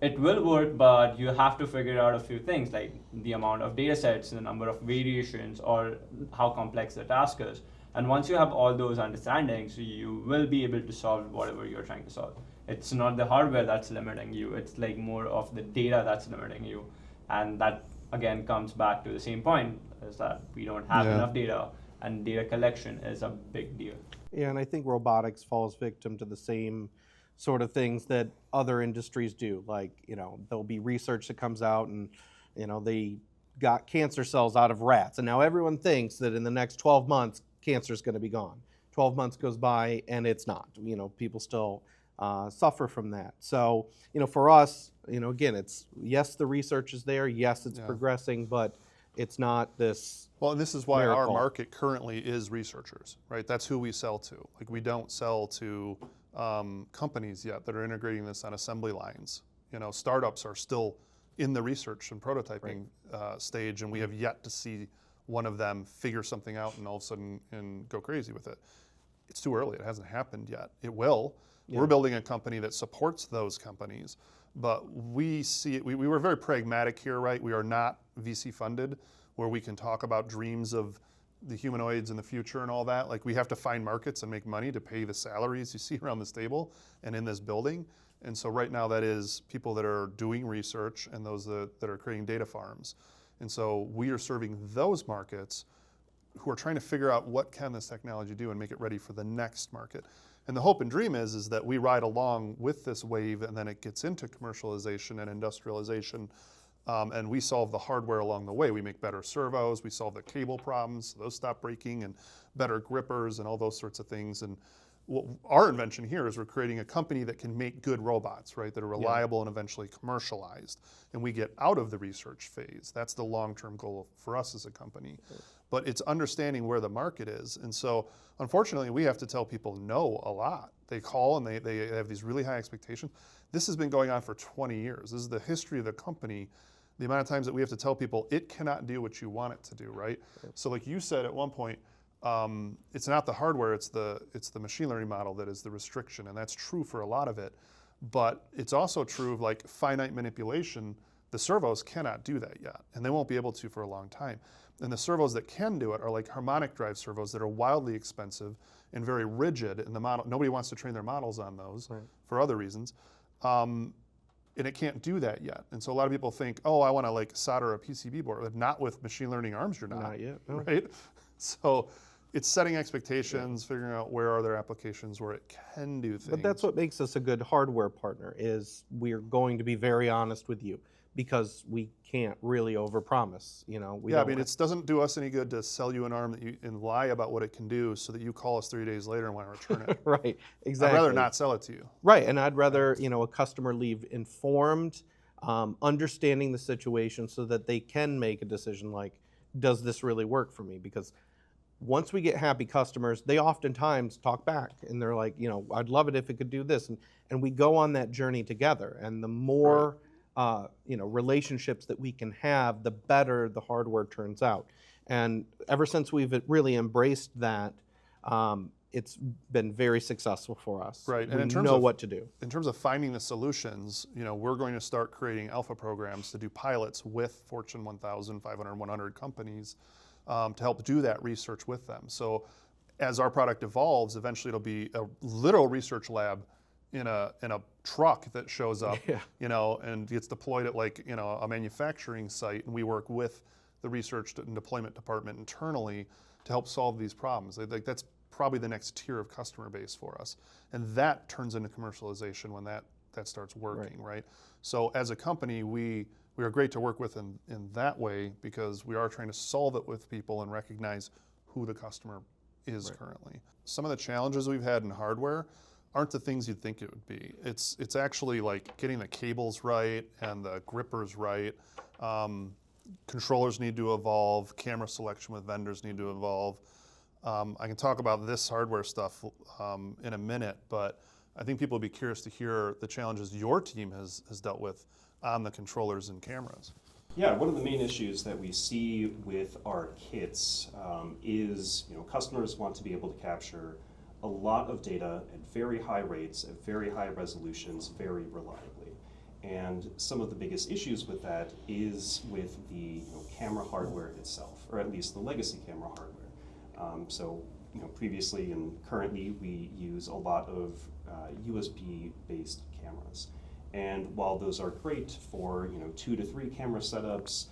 S3: it will work, but you have to figure out a few things like the amount of data sets, the number of variations, or how complex the task is. And once you have all those understandings, you will be able to solve whatever you're trying to solve. It's not the hardware that's limiting you, it's like more of the data that's limiting you. And that again comes back to the same point, is that we don't have enough data, and data collection is a big deal.
S2: Yeah, and I think robotics falls victim to the same sort of things that other industries do. Like, there'll be research that comes out and, they got cancer cells out of rats. And now everyone thinks that in the next 12 months, cancer is going to be gone. 12 months goes by and it's not. People still suffer from that. So, for us, again, it's, yes, the research is there. Yes, it's progressing, but it's not this.
S1: Well, and this is why
S2: miracle.
S1: our market currently is researchers, right? That's who we sell to. Like, we don't sell to companies yet that are integrating this on assembly lines. Startups are still in the research and prototyping stage, and we have yet to see one of them figure something out and all of a sudden and go crazy with it. It's too early. It hasn't happened yet. It will. We're building a company that supports those companies, but we see it. We were very pragmatic here, right? We are not VC funded, where we can talk about dreams of the humanoids in the future and all that. Like, we have to find markets and make money to pay the salaries you see around this table and in this building. And so right now that is people that are doing research and those that are creating data farms. And so we are serving those markets who are trying to figure out what can this technology do and make it ready for the next market. And the hope and dream is that we ride along with this wave, and then it gets into commercialization and industrialization, and we solve the hardware along the way. We make better servos, we solve the cable problems, so those stop breaking, and better grippers and all those sorts of things. And our invention here is we're creating a company that can make good robots, right, that are reliable and eventually commercialized. And we get out of the research phase. That's the long-term goal for us as a company. But it's understanding where the market is. And so, unfortunately, we have to tell people no a lot. They call and they have these really high expectations. This has been going on for 20 years. This is the history of the company. The amount of times that we have to tell people it cannot do what you want it to do, right? So like you said at one point, it's not the hardware, it's the machine learning model that is the restriction, and that's true for a lot of it. But it's also true of like finite manipulation. The servos cannot do that yet, and they won't be able to for a long time. And the servos that can do it are like harmonic drive servos that are wildly expensive and very rigid, and the model, nobody wants to train their models on those for other reasons. And it can't do that yet. And so a lot of people think, oh, I want to like solder a PCB board. Not with machine learning arms, you're not.
S2: Not yet, no.
S1: Right? So it's setting expectations, figuring out where are there applications where it can do things.
S2: But that's what makes us a good hardware partner, is we're going to be very honest with you, because we can't really overpromise. You know,
S1: I mean, it doesn't do us any good to sell you an arm and lie about what it can do so that you call us 3 days later and want to return it.
S2: Right, exactly.
S1: I'd rather not sell it to you.
S2: Right, and I'd rather, you know, a customer leave informed, understanding the situation so that they can make a decision like, does this really work for me? Because once we get happy customers, they oftentimes talk back and they're like, you know, I'd love it if it could do this. And we go on that journey together. And the more, you know, relationships that we can have, the better the hardware turns out. And ever since we've really embraced that, it's been very successful for us.
S1: Right, and
S2: we
S1: in terms
S2: know
S1: of
S2: what to do.
S1: In terms of finding the solutions, you know, we're going to start creating alpha programs to do pilots with Fortune 1000, 500, 100 companies to help do that research with them. So as our product evolves, eventually it'll be a literal research lab in a truck that shows up, you know, and gets deployed at like, you know, a manufacturing site, and we work with the research and deployment department internally to help solve these problems. Like that's probably the next tier of customer base for us. And that turns into commercialization when that starts working, right? So as a company, we are great to work with in that way, because we are trying to solve it with people and recognize who the customer is currently. Some of the challenges we've had in hardware aren't the things you'd think it would be. It's actually like getting the cables right and the grippers right. Controllers need to evolve, camera selection with vendors need to evolve. I can talk about this hardware stuff in a minute, but I think people would be curious to hear the challenges your team has dealt with on the controllers and cameras.
S4: Yeah, one of the main issues that we see with our kits is, you know, customers want to be able to capture a lot of data at very high rates, at very high resolutions, very reliably. And some of the biggest issues with that is with the camera hardware itself, or at least the legacy camera hardware. So, you know, previously and currently we use a lot of USB-based cameras. And while those are great for 2 to 3 camera setups,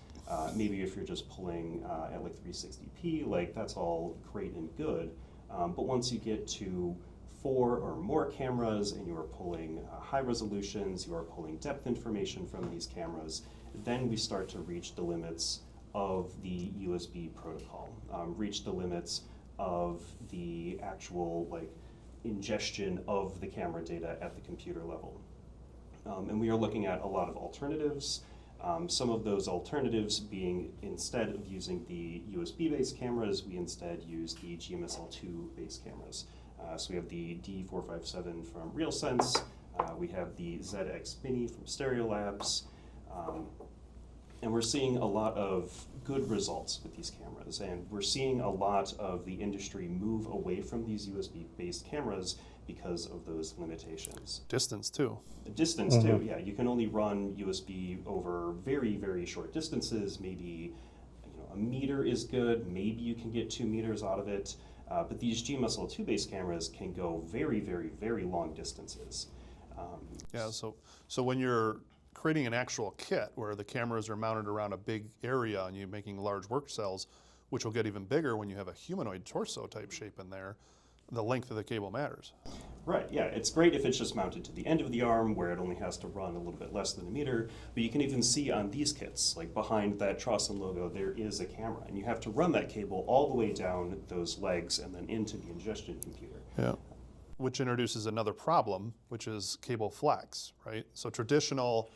S4: maybe if you're just pulling at like 360p, like that's all great and good. But once you get to 4 or more cameras and you are pulling high resolutions, you are pulling depth information from these cameras, then we start to reach the limits of the USB protocol, reach the limits of the actual like ingestion of the camera data at the computer level. And we are looking at a lot of alternatives. Some of those alternatives being, instead of using the USB-based cameras, we instead use the GMSL2-based cameras. So we have the D457 from RealSense, we have the ZX Mini from Stereolabs, and we're seeing a lot of good results with these cameras, and we're seeing a lot of the industry move away from these USB-based cameras because of those limitations.
S1: Distance too.
S4: Distance too, yeah. You can only run USB over very, very short distances. Maybe a meter is good. Maybe you can get 2 meters out of it. But these GMSL2 based cameras can go very, very, very long distances.
S1: Yeah. So when you're creating an actual kit where the cameras are mounted around a big area and you're making large work cells, which will get even bigger when you have a humanoid torso type shape in there, the length of the cable matters.
S4: Right, yeah, it's great if it's just mounted to the end of the arm where it only has to run a little bit less than a meter, but you can even see on these kits, like behind that Trossen logo, there is a camera, and you have to run that cable all the way down those legs and then into the ingestion computer.
S1: Yeah. which introduces another problem, which is cable flex, right? So traditional,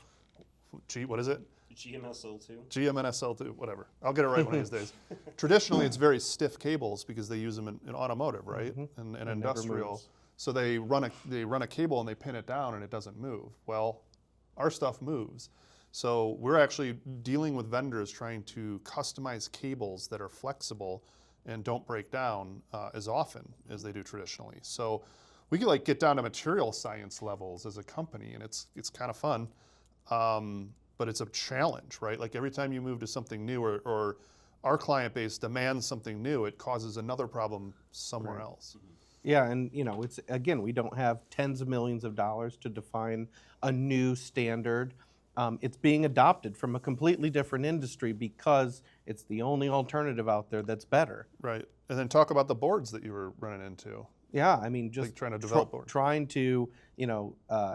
S1: what is it?
S4: GMSL2.
S1: GMNSL2, whatever. I'll get it right one of these days. Traditionally, it's very stiff cables because they use them in automotive, right? And
S2: never
S1: industrial.
S2: moves.
S1: So they run a cable and they pin it down and it doesn't move. Well, our stuff moves. So we're actually dealing with vendors trying to customize cables that are flexible and don't break down as often as they do traditionally. So we could like get down to material science levels as a company, and it's kind of fun. But it's a challenge, right? Like every time you move to something new or our client base demands something new, it causes another problem somewhere else.
S2: Yeah, and it's again, we don't have tens of millions of dollars to define a new standard. It's being adopted from a completely different industry because it's the only alternative out there that's better.
S1: Right. And then talk about the boards that you were running into.
S2: Yeah, I mean, just
S1: Like trying to develop boards.
S2: trying to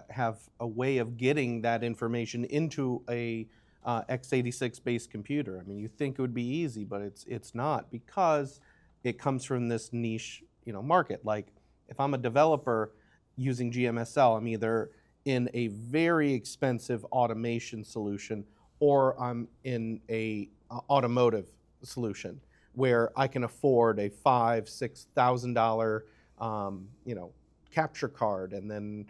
S2: have a way of getting that information into a x86 based computer. I mean, you think it would be easy, but it's not, because it comes from this niche market. Like if I'm a developer using GMSL, I'm either in a very expensive automation solution or I'm in a automotive solution where I can afford a $5,000-$6,000 capture card, and then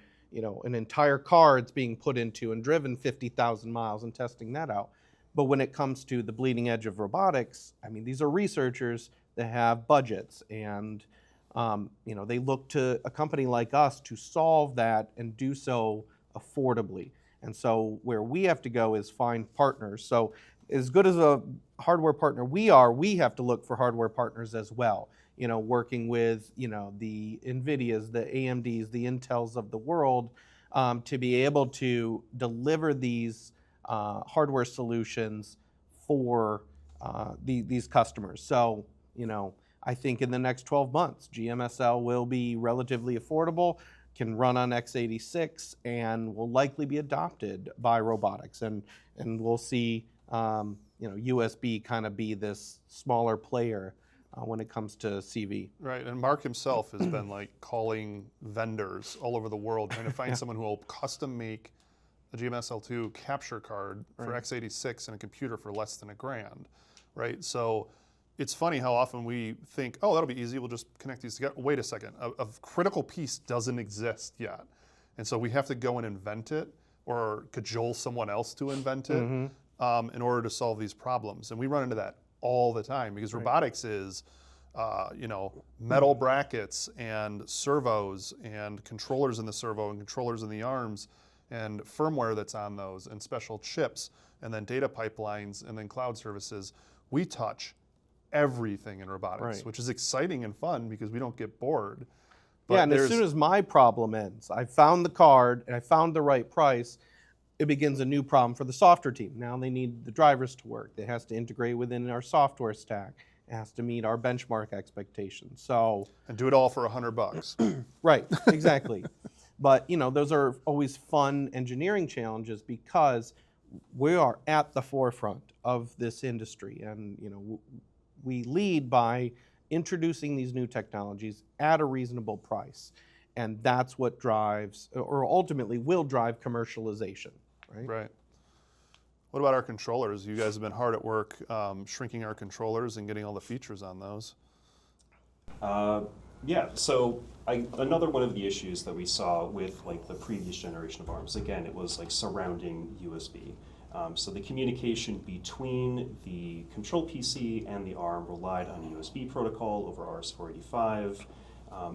S2: an entire car it's being put into and driven 50,000 miles and testing that out. But when it comes to the bleeding edge of robotics, I mean, these are researchers that have budgets, and they look to a company like us to solve that and do so affordably. And so where we have to go is find partners. So as good as a hardware partner we have to look for hardware partners as well. Working with the NVIDIAs, the AMDs, the Intels of the world, to be able to deliver these hardware solutions for these customers. So I think in the next 12 months, GMSL will be relatively affordable, can run on x86, and will likely be adopted by robotics. And we'll see USB kind of be this smaller player when it comes to CV.
S1: Right, and Mark himself has been like calling vendors all over the world trying to find someone who will custom make a GMSL2 capture card for x86 and a computer for less than $1,000, right? So it's funny how often we think, oh, that'll be easy, we'll just connect these together. Wait a second, a critical piece doesn't exist yet. And so we have to go and invent it or cajole someone else to invent it in order to solve these problems. And we run into that all the time because robotics is, metal brackets and servos and controllers in the servo and controllers in the arms and firmware that's on those and special chips and then data pipelines and then cloud services. We touch everything in robotics, which is exciting and fun because we don't get bored. But
S2: yeah, and as soon as my problem ends, I found the card and I found the right price, it begins a new problem for the software team. Now they need the drivers to work. It has to integrate within our software stack. It has to meet our benchmark expectations. So
S1: and do it all for $100.
S2: right, exactly. But those are always fun engineering challenges because we are at the forefront of this industry, and we lead by introducing these new technologies at a reasonable price, and that's what drives, or ultimately will drive, commercialization.
S1: Right. What about our controllers? You guys have been hard at work shrinking our controllers and getting all the features on those.
S4: Yeah, so another one of the issues that we saw with the previous generation of ARMs, again, it was surrounding USB. So the communication between the control PC and the ARM relied on a USB protocol over RS-485.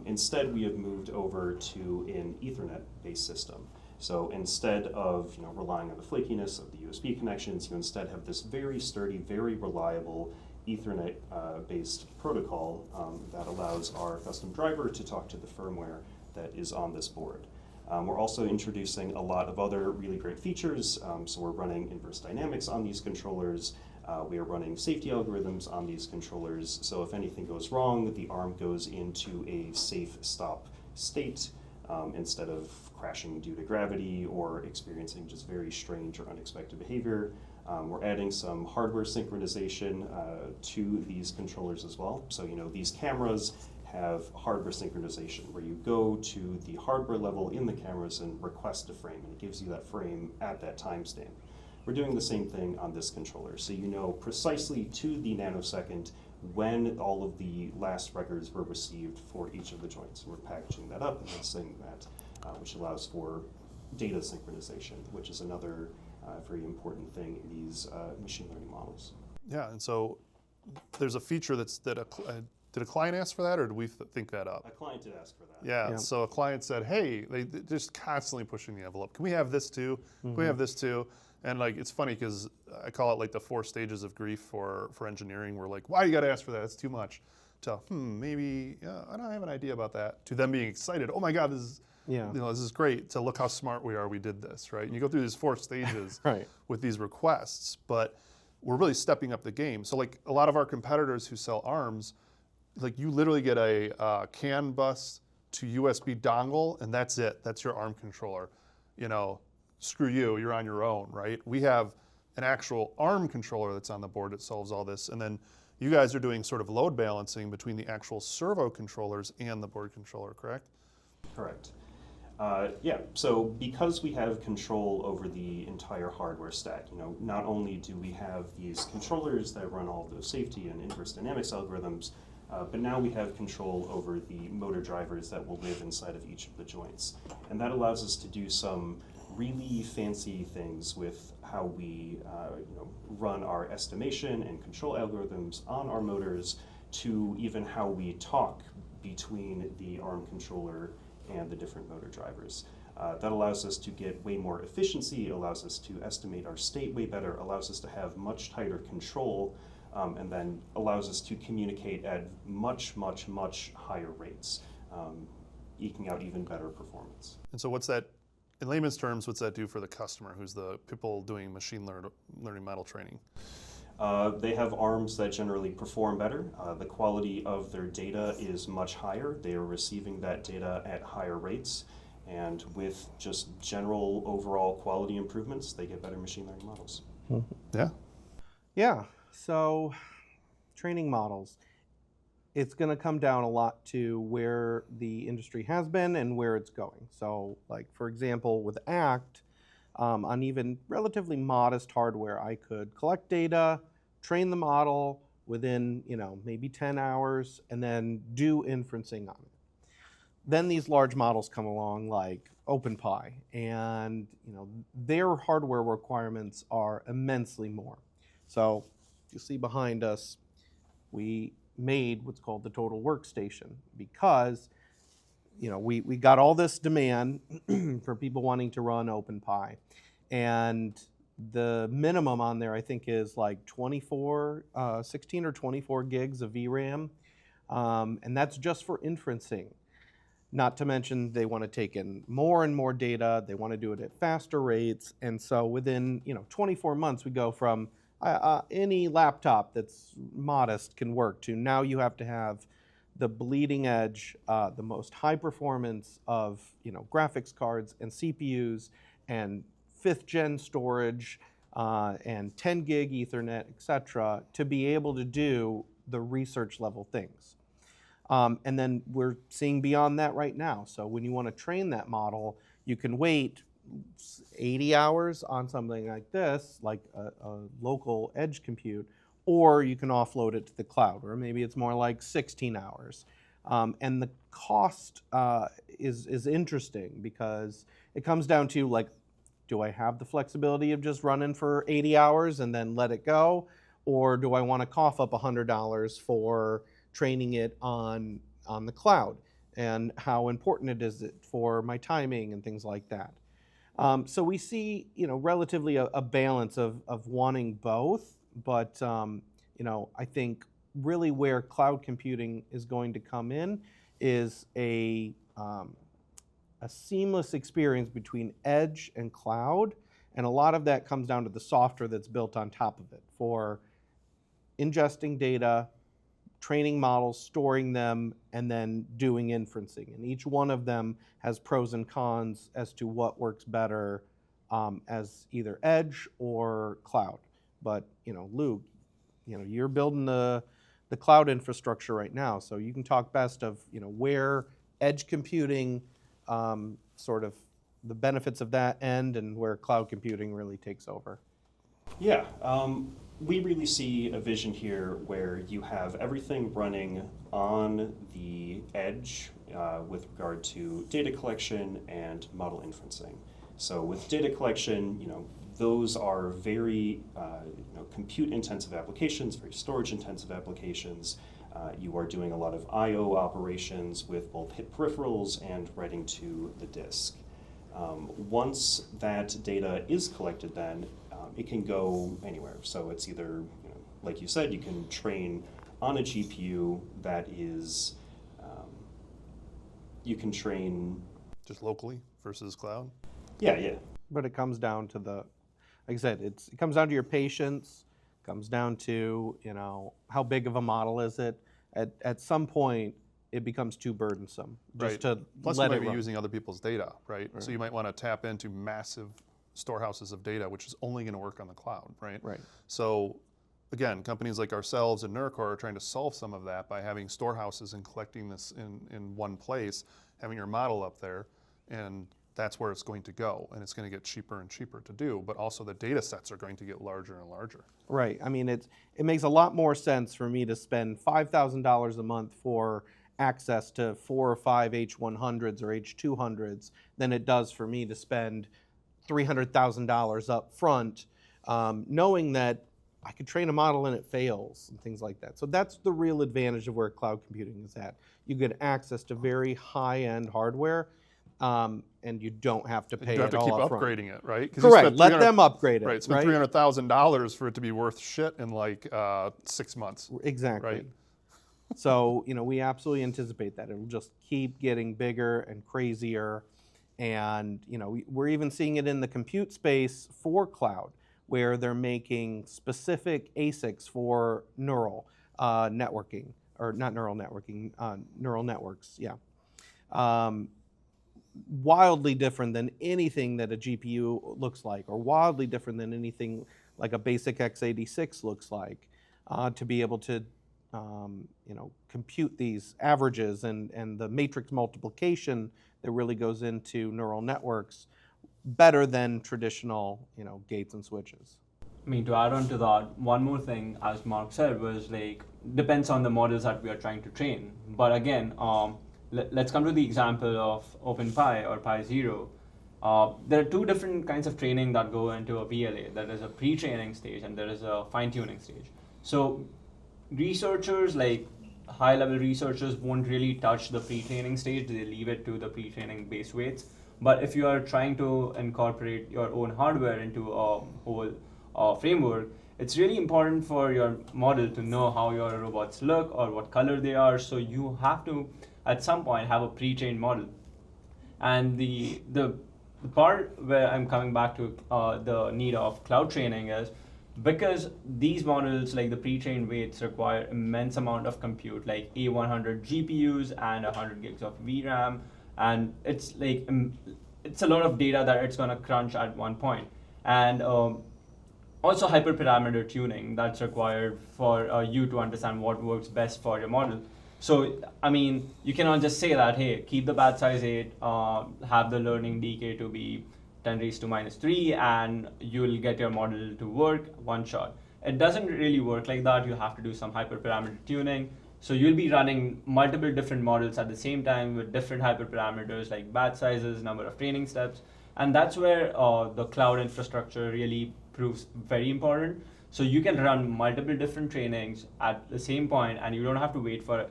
S4: Instead, we have moved over to an Ethernet-based system. So instead of relying on the flakiness of the USB connections, you instead have this very sturdy, very reliable Ethernet-based protocol that allows our custom driver to talk to the firmware that is on this board. We're also introducing a lot of other really great features. So we're running inverse dynamics on these controllers. We are running safety algorithms on these controllers. So if anything goes wrong, the ARM goes into a safe stop state instead of crashing due to gravity or experiencing just very strange or unexpected behavior. We're adding some hardware synchronization to these controllers as well. So these cameras have hardware synchronization, where you go to the hardware level in the cameras and request a frame, and it gives you that frame at that timestamp. We're doing the same thing on this controller, so you know precisely to the nanosecond when all of the last records were received for each of the joints. We're packaging that up and then sending that, which allows for data synchronization, which is another very important thing in these machine learning models.
S1: Yeah, and so there's a feature did a client ask for that, or did we think that up?
S4: A client did ask for that.
S1: Yeah,
S2: Yeah.
S1: so a client said, hey, they're just constantly pushing the envelope. Can we have this too? Can we have this too? And like, it's funny because I call it like the 4 stages of grief for engineering. We're like, why do you got to ask for that? It's too much. To maybe I don't have an idea about that. To them being excited, oh my God, this is this is great. To look how smart we are, we did this, right? And you go through these 4 stages
S2: Right.
S1: with these requests, but we're really stepping up the game. So like a lot of our competitors who sell ARMs, like you literally get a CAN bus to USB dongle, and that's it. That's your ARM controller. You know, screw you, you're on your own, right? We have an actual ARM controller that's on the board that solves all this, and then you guys are doing sort of load balancing between the actual servo controllers and the board controller, correct?
S4: Correct. Yeah, so because we have control over the entire hardware stack, you know, not only do we have these controllers that run all of those safety and inverse dynamics algorithms, but now we have control over the motor drivers that will live inside of each of the joints. And that allows us to do some really fancy things with how we run our estimation and control algorithms on our motors, to even how we talk between the ARM controller and the different motor drivers. That allows us to get way more efficiency, allows us to estimate our state way better, allows us to have much tighter control, and then allows us to communicate at much, much, much higher rates, eking out even better performance.
S1: And so what's that, in layman's terms, what's that do for the customer, who's the people doing machine learning model training?
S4: They have ARMs that generally perform better. The quality of their data is much higher. They are receiving that data at higher rates. And with just general overall quality improvements, they get better machine learning models.
S1: Yeah.
S2: Yeah, so training models. It's going to come down a lot to where the industry has been and where it's going. So like, for example, with ACT, on even relatively modest hardware, I could collect data, train the model within maybe 10 hours, and then do inferencing on it. Then these large models come along like OpenPy, and their hardware requirements are immensely more. So you see behind us, we made what's called the total workstation because we got all this demand for people wanting to run OpenPy, and the minimum on there I think is like 16 or 24 gigs of VRAM, and that's just for inferencing. Not to mention they want to take in more and more data, they want to do it at faster rates, and so within 24 months we go from any laptop that's modest can work to now you have to have the bleeding edge, the most high performance of graphics cards and CPUs and 5th gen storage and 10 gig Ethernet, etc., to be able to do the research level things. And then we're seeing beyond that right now. So when you want to train that model, you can wait 80 hours on something like this, like a local edge compute, or you can offload it to the cloud, or maybe it's more like 16 hours. And the cost is interesting because it comes down to like, do I have the flexibility of just running for 80 hours and then let it go? Or do I want to cough up $100 for training it on the cloud? And how important it is for my timing and things like that. So we see, relatively a balance of wanting both, but I think really where cloud computing is going to come in is a seamless experience between edge and cloud, and a lot of that comes down to the software that's built on top of it for ingesting data, training models, storing them, and then doing inferencing. And each one of them has pros and cons as to what works better as either edge or cloud. But Luke, you're building the the cloud infrastructure right now. So you can talk best of where edge computing, sort of the benefits of that end, and where cloud computing really takes over.
S4: Yeah, we really see a vision here where you have everything running on the edge with regard to data collection and model inferencing. So with data collection, those are very compute-intensive applications, very storage-intensive applications. You are doing a lot of I/O operations with both hit peripherals and writing to the disk. Once that data is collected, then it can go anywhere. So it's either, like you said, you can train on a GPU that is, you can train
S1: Just locally versus cloud?
S4: Yeah.
S2: But it comes down to like I said, it comes down to your patience, comes down to, how big of a model is it. At some point, it becomes too burdensome just to
S1: Plus
S2: let
S1: you
S2: it
S1: might be
S2: run.
S1: using other people's data, right? So you might want to tap into massive storehouses of data, which is only going to work on the cloud, right?
S2: Right.
S1: So again, companies like ourselves and Nurcore are trying to solve some of that by having storehouses and collecting this in one place, having your model up there, and that's where it's going to go, and it's going to get cheaper and cheaper to do, but also the data sets are going to get larger and larger.
S2: Right. I mean, it makes a lot more sense for me to spend $5,000 a month for access to 4 or 5 H100s or H200s than it does for me to spend $300,000 up front, knowing that I could train a model and it fails and things like that. So that's the real advantage of where cloud computing is at. You get access to very high-end hardware, and you don't have to pay
S1: You have
S2: it
S1: to keep
S2: all up front.
S1: upgrading it, right? 'Cause
S2: Correct. Let them upgrade it.
S1: Right, spend $300,000 for it to be worth shit in like 6 months.
S2: Exactly.
S1: Right.
S2: So, we absolutely anticipate that. It'll just keep getting bigger and crazier. And, we're even seeing it in the compute space for cloud, where they're making specific ASICs for neural networking, or not neural networking, neural networks, yeah. Wildly different than anything that a GPU looks like, or wildly different than anything like a basic x86 looks like, to be able to compute these averages and the matrix multiplication that really goes into neural networks better than traditional gates and switches.
S3: I mean, to add on to that, one more thing, as Mark said, was depends on the models that we are trying to train. But again, let's come to the example of OpenPy or Pi0. There are two different kinds of training that go into a VLA. There is a pre-training stage and there is a fine-tuning stage. So researchers, like high-level researchers, won't really touch the pre-training stage. They leave it to the pre-training base weights. But if you are trying to incorporate your own hardware into a whole framework, it's really important for your model to know how your robots look or what color they are. So you have to, at some point, have a pre-trained model. And the part where I'm coming back to the need of cloud training is because these models, like the pre-trained weights, require immense amount of compute, like A100 GPUs and 100 gigs of VRAM, and it's like it's a lot of data that it's gonna crunch at one point. And also hyperparameter tuning that's required for you to understand what works best for your model. So, I mean, you cannot just say that, hey, keep the batch size 8, have the learning decay to be 10⁻⁻3, and you'll get your model to work one shot. It doesn't really work like that. You have to do some hyperparameter tuning. So you'll be running multiple different models at the same time with different hyperparameters like batch sizes, number of training steps. And that's where the cloud infrastructure really proves very important. So you can run multiple different trainings at the same point, and you don't have to wait for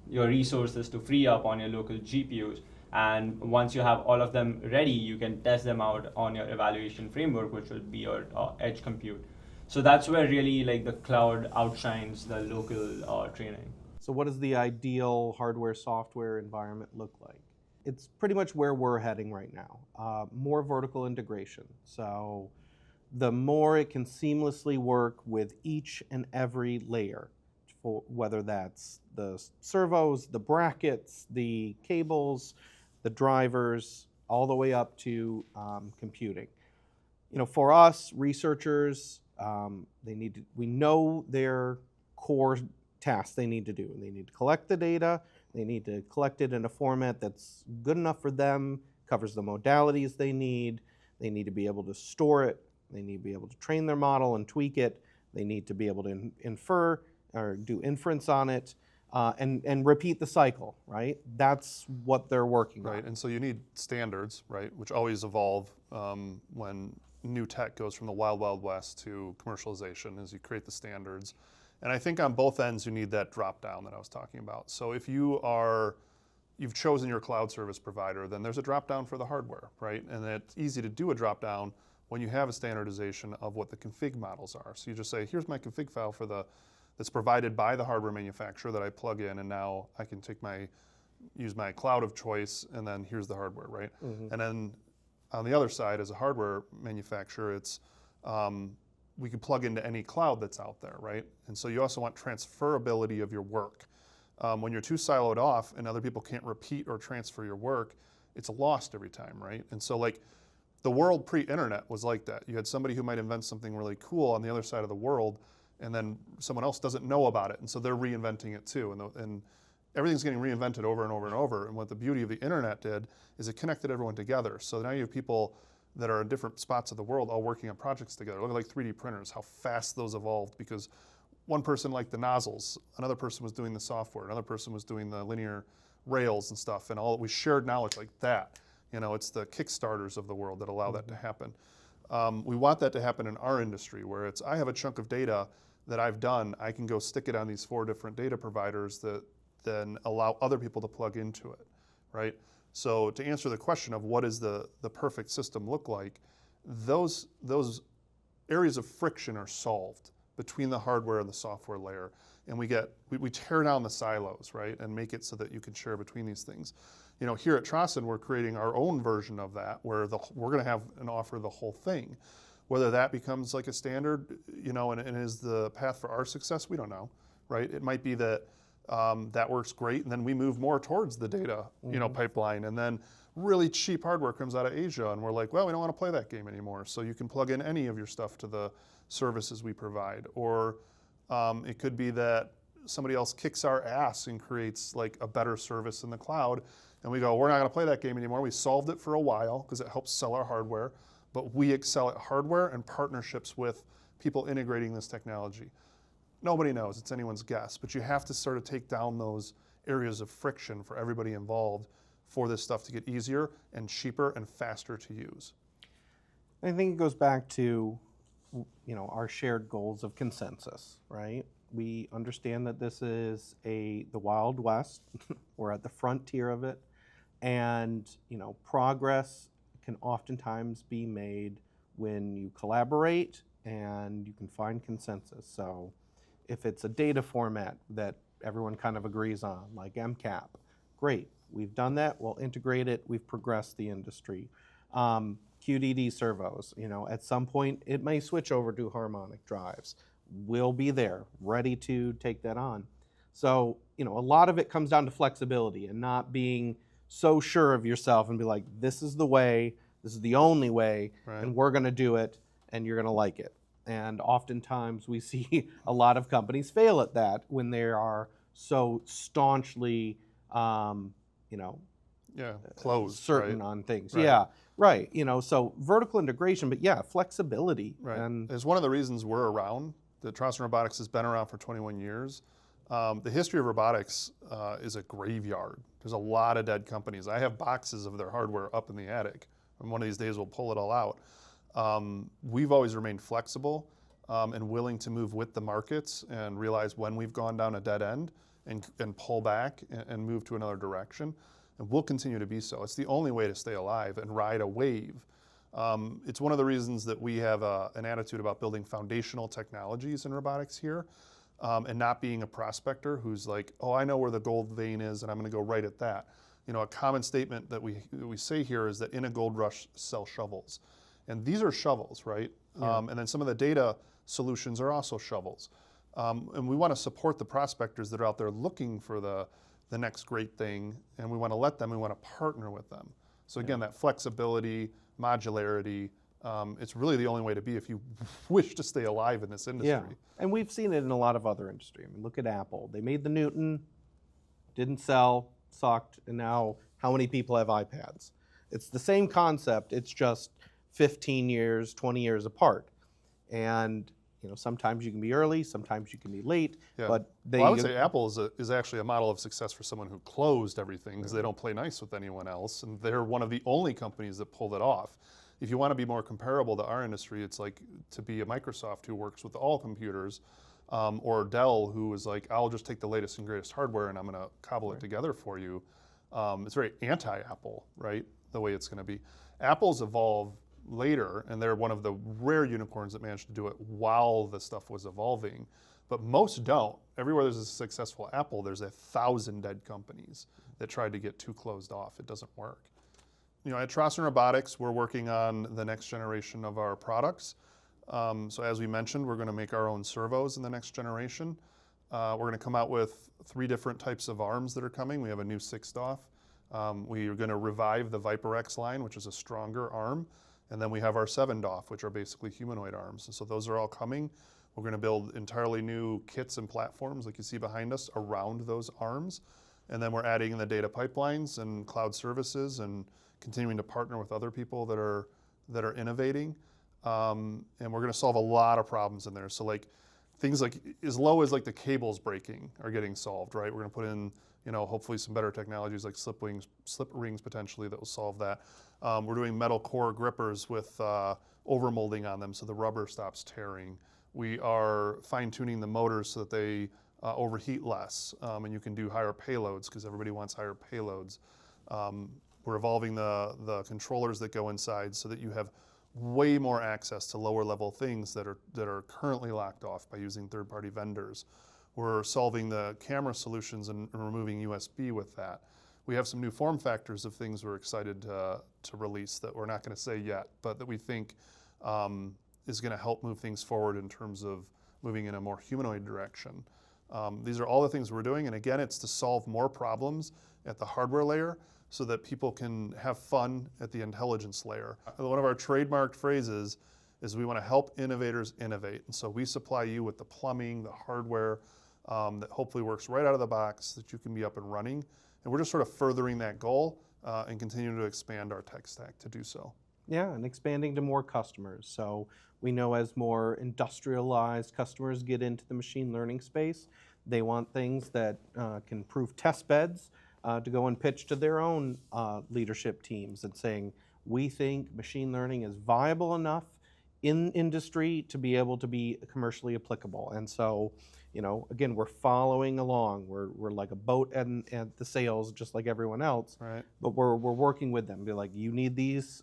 S3: your resources to free up on your local GPUs. And once you have all of them ready, you can test them out on your evaluation framework, which will be your edge compute. So that's where really like the cloud outshines the local training.
S2: So what does the ideal hardware-software environment look like? It's pretty much where we're heading right now. More vertical integration. So the more it can seamlessly work with each and every layer, for whether that's the servos, the brackets, the cables, the drivers, all the way up to computing. For us researchers, we know their core tasks they need to do. They need to collect the data. They need to collect it in a format that's good enough for them, covers the modalities they need. They need to be able to store it. They need to be able to train their model and tweak it. They need to be able to infer or do inference on it, and repeat the cycle, right? That's what they're working on.
S1: Right, and so you need standards, right, which always evolve when new tech goes from the wild, wild west to commercialization as you create the standards. And I think on both ends you need that drop down that I was talking about. So if you've chosen your cloud service provider, then there's a drop down for the hardware, right? And it's easy to do a drop down when you have a standardization of what the config models are. So you just say, here's my config file that's provided by the hardware manufacturer that I plug in, and now I can use my cloud of choice, and then here's the hardware, right? And then on the other side, as a hardware manufacturer, it's we can plug into any cloud that's out there, right? And so you also want transferability of your work. When you're too siloed off and other people can't repeat or transfer your work, it's lost every time, right? And so like the world pre-internet was like that. You had somebody who might invent something really cool on the other side of the world, and then someone else doesn't know about it, and so they're reinventing it too. And everything's getting reinvented over and over and over. And what the beauty of the internet did is it connected everyone together. So now you have people that are in different spots of the world all working on projects together. Look at like 3D printers, how fast those evolved, because one person liked the nozzles, another person was doing the software, another person was doing the linear rails and stuff, and we shared knowledge like that. You know, it's the Kickstarters of the world that allow that to happen. We want that to happen in our industry, where I have a chunk of data that I've done, I can go stick it on these 4 different data providers that then allow other people to plug into it, right? So to answer the question of what does the perfect system look like, those areas of friction are solved between the hardware and the software layer, and we tear down the silos, right, and make it so that you can share between these things. You know, here at Trossen, we're creating our own version of that, where we're going to have and offer the whole thing. Whether that becomes like a standard, you know, and is the path for our success, we don't know, right? It might be that that works great, and then we move more towards the data, you know, pipeline, and then really cheap hardware comes out of Asia, and we're like, well, we don't want to play that game anymore. So you can plug in any of your stuff to the services we provide, or it could be that somebody else kicks our ass and creates like a better service in the cloud, and we go, we're not going to play that game anymore. We solved it for a while because it helps sell our hardware, but we excel at hardware and partnerships with people integrating this technology. Nobody knows, it's anyone's guess, but you have to sort of take down those areas of friction for everybody involved for this stuff to get easier and cheaper and faster to use.
S2: I think it goes back to, you know, our shared goals of consensus, right? We understand that this is the Wild West. We're at the frontier of it, and you know, progress can oftentimes be made when you collaborate and you can find consensus. So if it's a data format that everyone kind of agrees on, like MCAP, great, we've done that, we'll integrate it, we've progressed the industry. QDD servos, you know, at some point it may switch over to harmonic drives. We'll be there, ready to take that on. So, you know, a lot of it comes down to flexibility and not being so sure of yourself and be like, this is the way, this is the only way,
S1: Right.
S2: and we're gonna do it, and you're gonna like it. And oftentimes we see a lot of companies fail at that when they are so staunchly, you know,
S1: Closed,
S2: certain
S1: right?
S2: on things.
S1: Right.
S2: Yeah, right. You know, so vertical integration, but yeah, flexibility.
S1: Right.
S2: And
S1: It's one of the reasons we're around. The Trossen Robotics has been around for 21 years. The history of robotics is a graveyard. There's a lot of dead companies. I have boxes of their hardware up in the attic, and one of these days we'll pull it all out. We've always remained flexible and willing to move with the markets and realize when we've gone down a dead end and pull back and move to another direction. And we'll continue to be so. It's the only way to stay alive and ride a wave. It's one of the reasons that we have an attitude about building foundational technologies in robotics here, and not being a prospector who's like, oh, I know where the gold vein is and I'm going to go right at that. You know, a common statement that we say here is that in a gold rush, sell shovels. And these are shovels, right?
S2: Yeah.
S1: And then some of the data solutions are also shovels. And we want to support the prospectors that are out there looking for the next great thing, and we want to let them, we want to partner with them. So again, that flexibility, modularity, It's really the only way to be if you wish to stay alive in this industry.
S2: Yeah, and we've seen it in a lot of other industry. I mean, look at Apple. They made the Newton, didn't sell, sucked, and now how many people have iPads? It's the same concept. It's just 15 years, 20 years apart. And sometimes you can be early, sometimes you can be late.
S1: Yeah.
S2: But
S1: I would say Apple is actually a model of success for someone who closed everything because they don't play nice with anyone else, and they're one of the only companies that pulled it off. If you want to be more comparable to our industry, it's like to be a Microsoft who works with all computers, or Dell who is like, I'll just take the latest and greatest hardware and I'm going to cobble it together for you. It's very anti-Apple, right? The way it's going to be. Apple's evolved later, and they're one of the rare unicorns that managed to do it while the stuff was evolving. But most don't. Everywhere there's a successful Apple, there's 1,000 dead companies that tried to get too closed off. It doesn't work. At Trossen Robotics, we're working on the next generation of our products. So as we mentioned, we're going to make our own servos in the next generation. We're going to come out with 3 different types of arms that are coming. We have a new 6-DOF. We are going to revive the Viper X line, which is a stronger arm. And then we have our 7-DOF, which are basically humanoid arms. And so those are all coming. We're going to build entirely new kits and platforms, like you see behind us, around those arms. And then we're adding in the data pipelines and cloud services and continuing to partner with other people that are innovating. And we're going to solve a lot of problems in there. So like things like as low as like the cables breaking are getting solved, right? We're going to put in hopefully some better technologies like slip rings potentially that will solve that. We're doing metal core grippers with overmolding on them so the rubber stops tearing. We are fine-tuning the motors so that they overheat less, and you can do higher payloads because everybody wants higher payloads. We're evolving the controllers that go inside so that you have way more access to lower level things that are currently locked off by using third-party vendors. We're solving the camera solutions and removing USB with that. We have some new form factors of things we're excited to release that we're not going to say yet, but that we think is going to help move things forward in terms of moving in a more humanoid direction. These are all the things we're doing, and again, it's to solve more problems at the hardware layer so that people can have fun at the intelligence layer. One of our trademarked phrases is we want to help innovators innovate. And so we supply you with the plumbing, the hardware that hopefully works right out of the box so that you can be up and running. And we're just sort of furthering that goal and continuing to expand our tech stack to do so.
S2: Yeah, and expanding to more customers. So we know as more industrialized customers get into the machine learning space, they want things that can prove test beds to go and pitch to their own leadership teams and saying, we think machine learning is viable enough in industry to be able to be commercially applicable. And so, again, we're following along. We're like a boat at the sails, just like everyone else.
S1: Right.
S2: But we're working with them. Be like, you need these,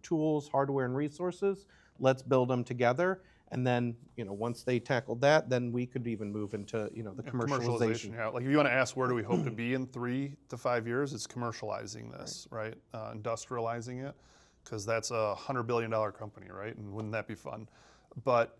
S2: tools, hardware, and resources. Let's build them together. And then, once they tackled that, then we could even move into, the commercialization.
S1: Yeah, like if you want to ask where do we hope to be in 3 to 5 years, it's commercializing this, right? Industrializing it, because that's a $100 billion company, right? And wouldn't that be fun? But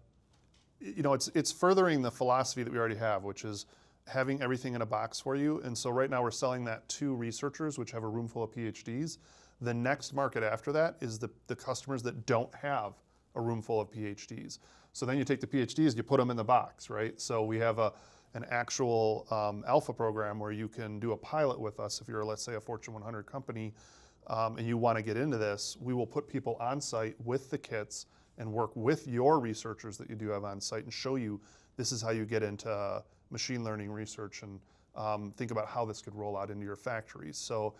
S1: it's furthering the philosophy that we already have, which is having everything in a box for you. And so right now we're selling that to researchers, which have a room full of PhDs. The next market after that is the customers that don't have a room full of PhDs. So then you take the PhDs, you put them in the box, right? So we have an actual alpha program where you can do a pilot with us if you're, let's say, a Fortune 100 company and you want to get into this. We will put people on site with the kits and work with your researchers that you do have on site and show you this is how you get into machine learning research and think about how this could roll out into your factories. So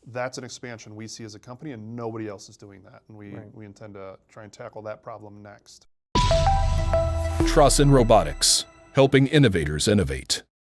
S1: that's an expansion we see as a company, and nobody else is doing that. And we intend to try and tackle that problem next.
S5: Trossen Robotics, helping innovators innovate.